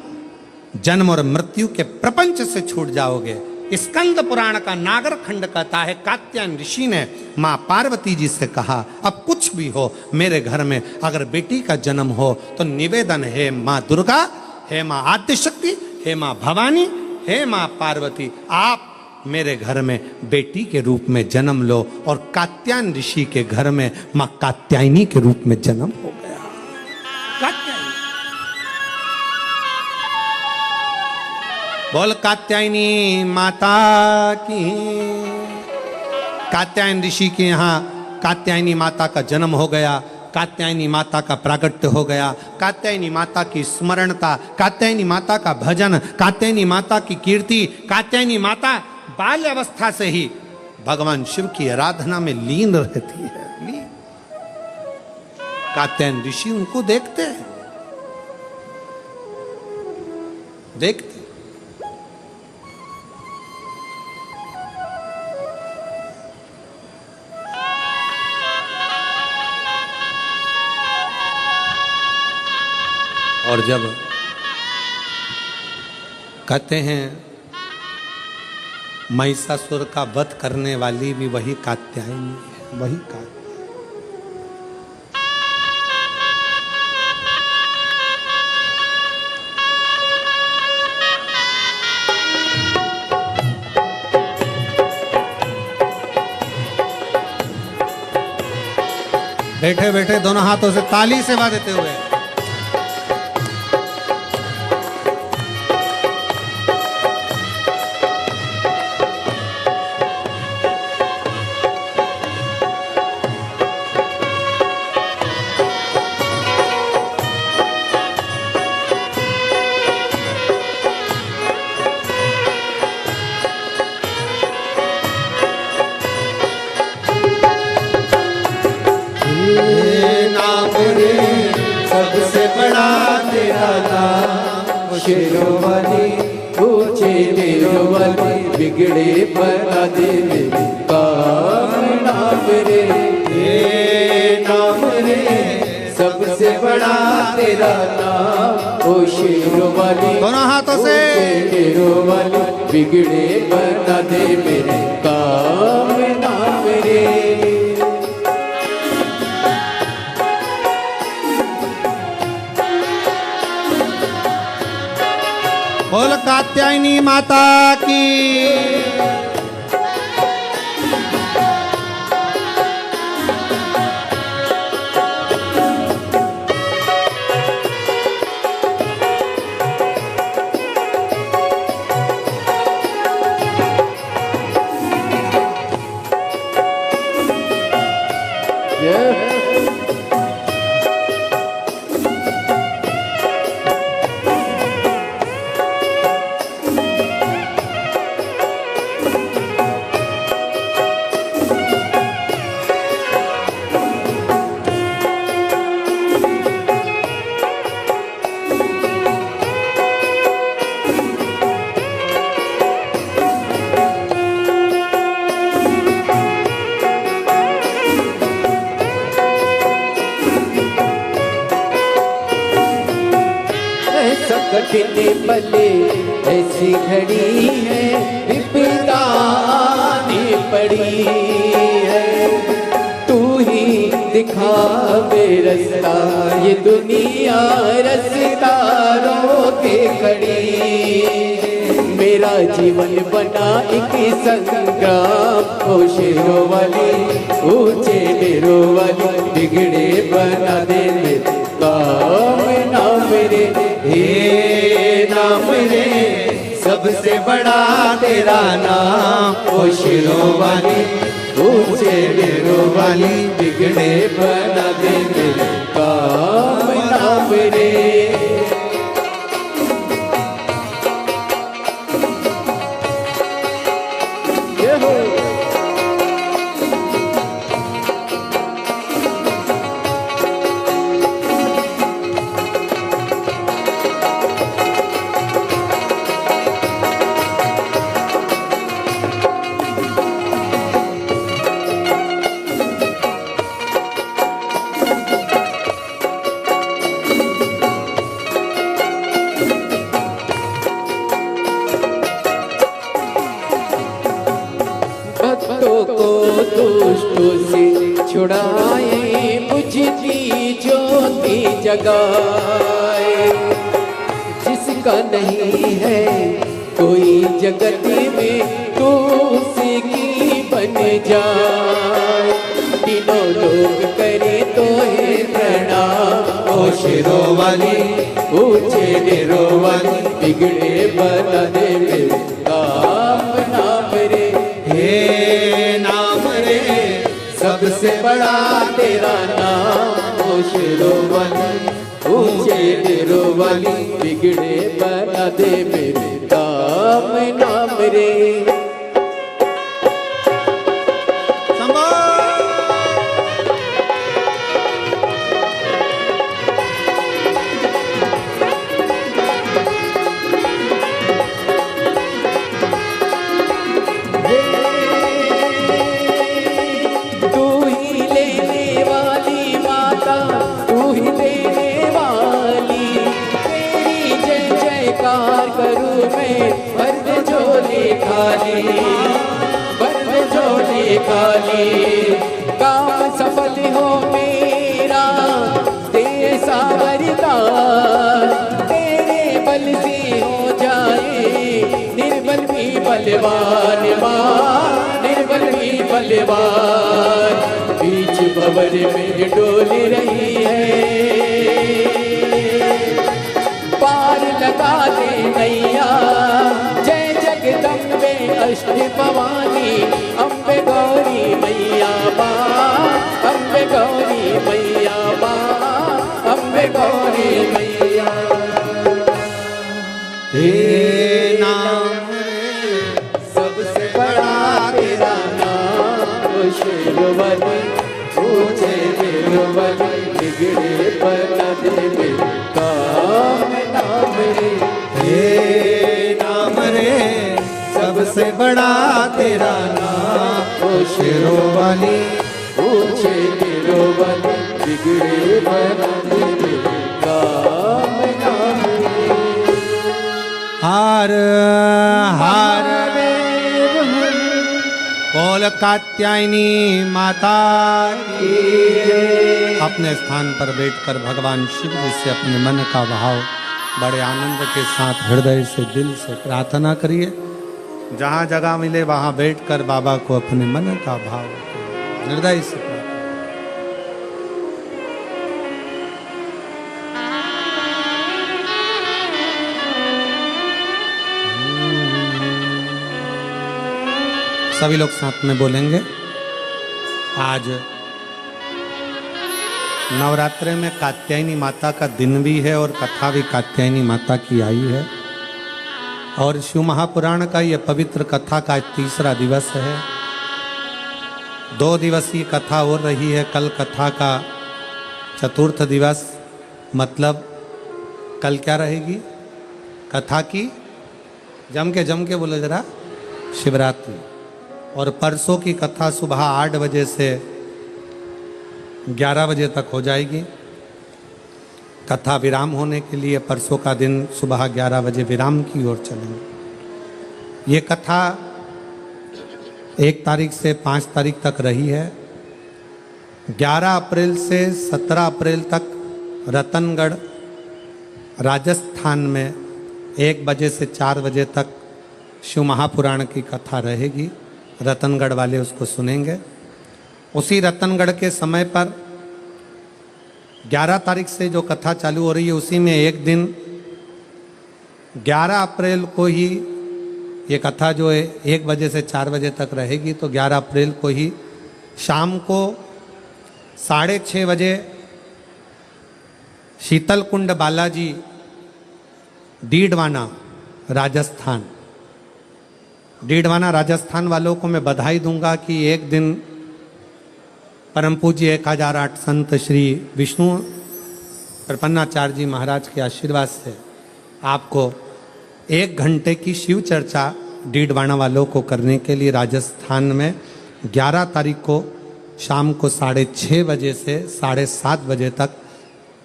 जन्म और मृत्यु के प्रपंच से छूट जाओगे। स्कंद पुराण का नागर खंड कहता है, कात्यायन ऋषि ने मां पार्वती जी से कहा अब कुछ भी हो, मेरे घर में अगर बेटी का जन्म हो तो निवेदन है मां दुर्गा, हे मां आद्यशक्ति, हे मां भवानी, हे मां पार्वती, आप मेरे घर में बेटी के रूप में जन्म लो। और कात्यायन ऋषि के घर में मां कात्यायनी के रूप में जन्म हो गया। कात्यायनी, बोल कात्यायनी माता की। कात्यायन ऋषि के यहाँ कात्यायनी माता का जन्म हो गया, कात्यायनी माता का प्रागट्य हो गया, कात्यायनी माता की स्मरणता, कात्यायनी माता का भजन, कात्यायनी माता की कीर्ति। कात्यायनी माता बाल्य अवस्था से ही भगवान शिव की आराधना में लीन रहती है। लीन। कात्यायन ऋषि उनको देखते हैं, देखते। और जब कहते हैं महिषासुर का वध करने वाली भी वही कात्यायनी है, वही कात्यायनी। बैठे बैठे दोनों हाथों से ताली सेवा देते हुए सबसे बड़ा तेरा नाम शेरों वाली ऊंचे तेरों वाली बिगड़े बना दे मेरे काम नाम रे नाम रे सबसे बड़ा तेरा नाम ओ शेरों वाली दोनों हाथों से तेरों वाली बिगड़े बना दे मेरे काम नाम रे बोल कात्यायनी माता की कठिन पले ऐसी घड़ी है विपदा आने पड़ी है तू ही दिखा बे रास्ता ये दुनिया रास्ता रोके खड़ी मेरा जीवन बना एक संग्राम ओ शेरों वाली ऊंचे डेरों वाली बिगड़े बना दे मेरे काम नाम रे हे नाम रे सबसे बड़ा तेरा नाम ओ शेरों वाली ऊंचे डेरों वाली बिगड़े बना दे मेरे काम नाम रे दुष्टों से छुड़ाए बुझती ज्योति जगाए जिसका नहीं है कोई जगत में तो उसी की बन जाए तीनों लोग करे तो है प्रणाम ओ शेरों वाली ऊंचे डेरों वाली बिगड़े बना दे मेरे काम नाम रे हे नाम रे सबसे बड़ा तेरा नाम ओ शेरों वाली ऊंचे डेरों वाली बिगड़े बना दे मेरे काम नाम रे खाली काम सफल हो मेरा दे सावरदार तेरे बल से हो जाए निर्बल भी बलवान निर्बल भी बलवान बीच भंवर में डोल रही है। पार लगा दे नैया, जय जगदम्बे अष्ट भवानी, अम्बे गौरी मैया माँ, अम्बे गौरी मैया माँ, अम्बे गौरी मैया। हे नाम सबसे बड़ा तेरा नाम, शेरवली ऊंचे वीरवली, बिगड़े बना दे मेरे काम नाम रे। हे नाम रे सबसे बड़ा तेरा नाम, ओ शेरवली ऊंचे वीरवली, बिगड़े बना दे मेरे काम नाम रे। हार हार बोल कात्यायनी माता की। अपने स्थान पर बैठकर भगवान शिव जी से अपने मन का भाव बड़े आनंद के साथ हृदय से दिल से प्रार्थना करिए। जहाँ जगह मिले वहाँ बैठकर बाबा को अपने मन का भाव हृदय से प्रार्थना। सभी लोग साथ में बोलेंगे। आज नवरात्रि में कात्यायनी माता का दिन भी है और कथा भी कात्यायनी माता की आई है। और शिव महापुराण का यह पवित्र कथा का आज तीसरा दिवस है। 2 दिवसीय कथा हो रही है। कल कथा का चतुर्थ दिवस, मतलब कल क्या रहेगी कथा की? जम के बोले जरा, शिवरात्रि। और परसों की कथा सुबह 8 बजे से 11 बजे तक हो जाएगी। कथा विराम होने के लिए परसों का दिन सुबह 11 बजे विराम की ओर चलेंगे। ये कथा 1 तारीख से 5 तारीख तक रही है। 11 अप्रैल से 17 अप्रैल तक रतनगढ़ राजस्थान में 1 बजे से 4 बजे तक शिव महापुराण की कथा रहेगी। रतनगढ़ वाले उसको सुनेंगे। उसी रतनगढ़ के समय पर 11 तारीख से जो कथा चालू हो रही है, उसी में एक दिन 11 अप्रैल को ही ये कथा जो है 1 बजे से 4 बजे तक रहेगी। तो 11 अप्रैल को ही शाम को 6:30 बजे शीतल कुंड बालाजी, डीडवाना राजस्थान, डीडवाना राजस्थान वालों को मैं बधाई दूंगा कि एक दिन परम पूज्य 1008 संत श्री विष्णु प्रपन्नाचार्य जी महाराज के आशीर्वाद से आपको 1 घंटे की शिव चर्चा डीडवाना वालों को करने के लिए राजस्थान में 11 तारीख को शाम को 6:30 बजे से 7:30 बजे तक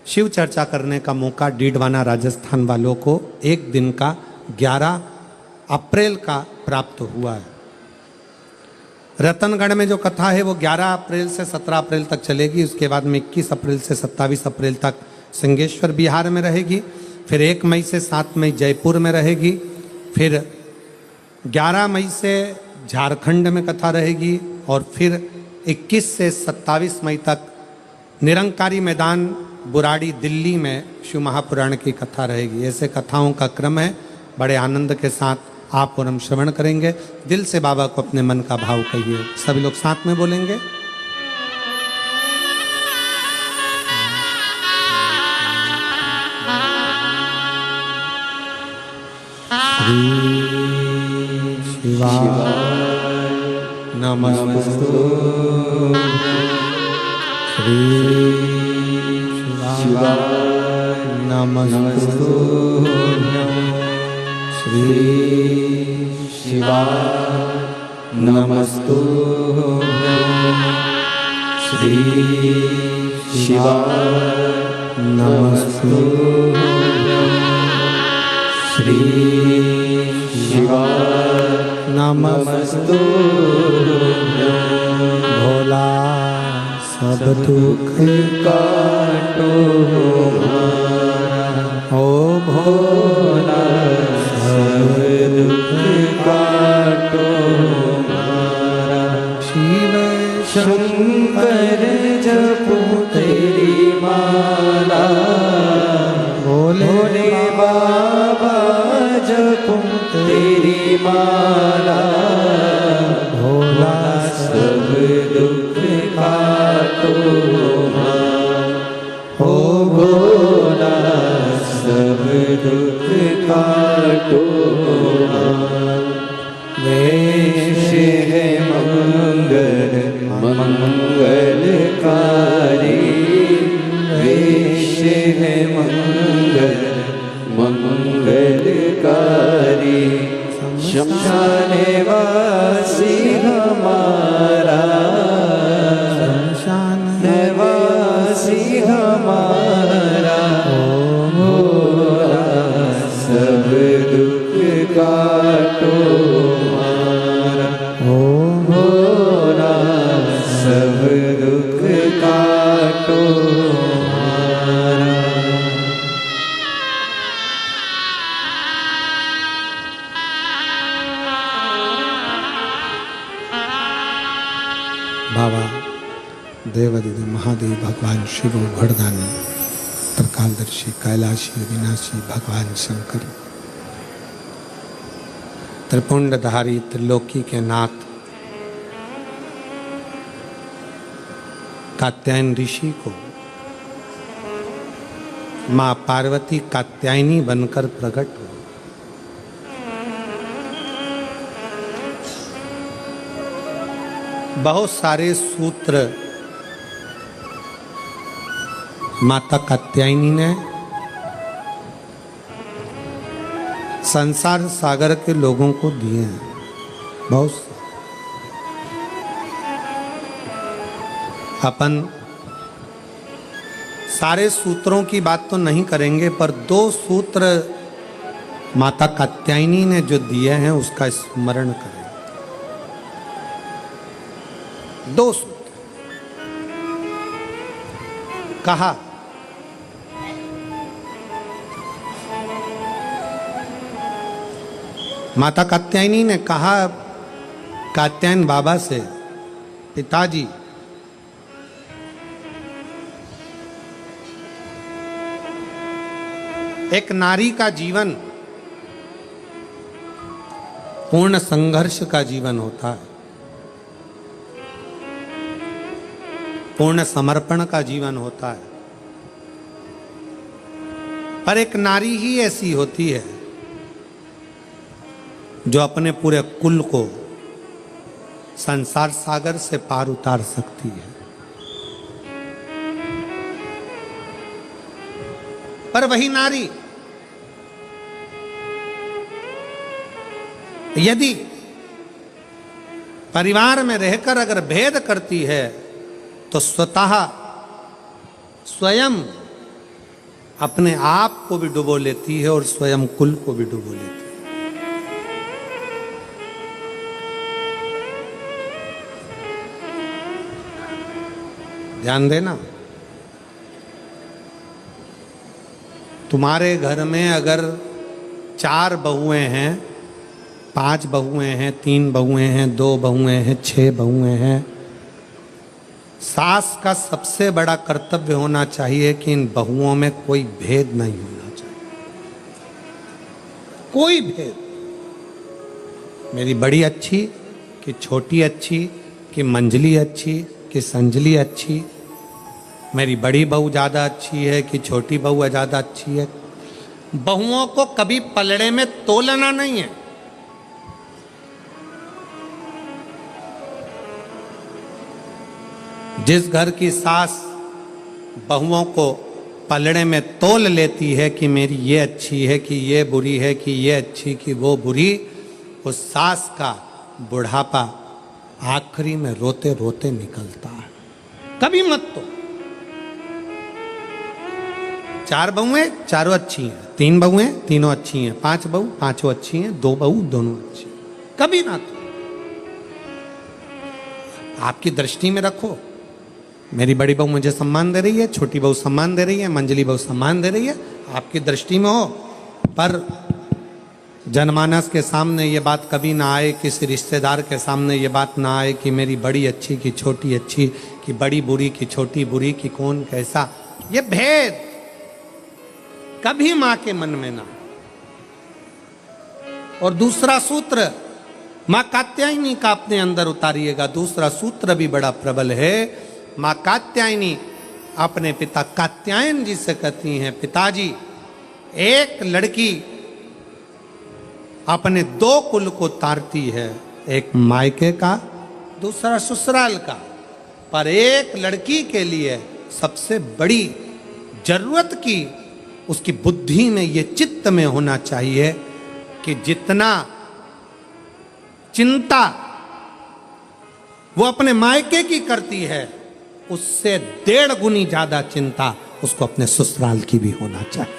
शिव चर्चा करने का मौका डीडवाना राजस्थान वालों को एक दिन का 11 अप्रैल का प्राप्त हुआ है। रतनगढ़ में जो कथा है वो 11 अप्रैल से 17 अप्रैल तक चलेगी। उसके बाद में 21 अप्रैल से 27 अप्रैल तक सिंगेश्वर बिहार में रहेगी। फिर 1 मई से 7 मई जयपुर में रहेगी। फिर 11 मई से झारखंड में कथा रहेगी। और फिर 21 से 27 मई तक निरंकारी मैदान बुराड़ी दिल्ली में शिव महापुराण की कथा रहेगी। ऐसे कथाओं का क्रम है। बड़े आनंद के साथ आप और हम श्रवण करेंगे। दिल से बाबा को अपने मन का भाव कहिए। सभी लोग साथ में बोलेंगे। श्री शिवाय नमस्तु, श्री शिवाय नमस्तु, श्री शिवाय नमस्तु, श्री शिवाय नमस्तु, श्री शिवाय नमस्तु। भोला सब दुख काटो ओ भोला सब दुख काटो शिव शंकर की माला, भोला सब दुख काटो हाथ। हो भोला सब दुख काटो हाथ। वेश है मंगल मंगलकारी, वेश है मंगल मंगलकारी। शमशान वासी हमारा, शमशान वासी हमारा, भोला सब दुख काटो हमारा। भोला सब दुख काटो हमारा। बाबा देवादिदेव महादेव भगवान शिव घड़दानी, त्रिकालदर्शी कैलाशी अविनाशी भगवान शंकर, त्रिपुंडधारी त्रिलोकी के नाथ कात्यायन ऋषि को मां पार्वती कात्यायनी बनकर प्रकट हुई। बहुत सारे सूत्र माता कात्यायनी ने संसार सागर के लोगों को दिए हैं। बहुत अपन सारे सूत्रों की बात तो नहीं करेंगे, पर 2 सूत्र माता कात्यायनी ने जो दिए हैं उसका स्मरण करें। 2 सूत्र कहा, माता कात्यायनी ने कहा कात्यायन बाबा से, पिताजी एक नारी का जीवन पूर्ण संघर्ष का जीवन होता है, पूर्ण समर्पण का जीवन होता है। पर एक नारी ही ऐसी होती है जो अपने पूरे कुल को संसार सागर से पार उतार सकती है। पर वही नारी यदि परिवार में रहकर अगर भेद करती है तो स्वतः स्वयं अपने आप को भी डुबो लेती है और स्वयं कुल को भी डुबो लेती है। ध्यान देना, तुम्हारे घर में अगर 4 बहुएं हैं, 5 बहुएं हैं, 3 बहुएं हैं, 2 बहुएं हैं, 6 बहुएं हैं, सास का सबसे बड़ा कर्तव्य होना चाहिए कि इन बहुओं में कोई भेद नहीं होना चाहिए। कोई भेद, मेरी बड़ी अच्छी कि छोटी अच्छी, कि मंजली अच्छी कि संजली अच्छी, मेरी बड़ी बहू ज़्यादा अच्छी है कि छोटी बहू ज़्यादा अच्छी है। बहुओं को कभी पलड़े में तोलना नहीं है। जिस घर की सास बहुओं को पलड़े में तोल लेती है कि मेरी ये अच्छी है कि ये बुरी है कि ये अच्छी कि वो बुरी, उस सास का बुढ़ापा आखिरी में रोते रोते निकलता है। कभी मत तो 4 बहुएं चारों अच्छी हैं, 3 बहुएं तीनों अच्छी हैं, 5 बहू पांचों अच्छी हैं, 2 बहू दोनों अच्छी हैं, कभी ना तो। आपकी दृष्टि में रखो, मेरी बड़ी बहू मुझे सम्मान दे रही है, छोटी बहू सम्मान दे रही है, मंजली बहू सम्मान दे रही है, आपकी दृष्टि में हो। पर जनमानस के सामने ये बात कभी ना आए, किसी रिश्तेदार के सामने ये बात ना आए कि मेरी बड़ी अच्छी कि छोटी अच्छी, कि बड़ी बुरी कि छोटी बुरी, कि कौन कैसा, ये भेद कभी मां के मन में ना। और दूसरा सूत्र माँ कात्यायनी का अपने अंदर उतारिएगा। दूसरा सूत्र भी बड़ा प्रबल है। माँ कात्यायनी अपने पिता कात्यायन जी से कहती हैं, पिताजी, एक लड़की अपने दो कुल को तारती है, एक मायके का, दूसरा ससुराल का, पर एक लड़की के लिए सबसे बड़ी जरूरत की उसकी बुद्धि में, ये चित्त में होना चाहिए कि जितना चिंता वो अपने मायके की करती है, उससे 1.5 गुनी ज्यादा चिंता उसको अपने ससुराल की भी होना चाहिए।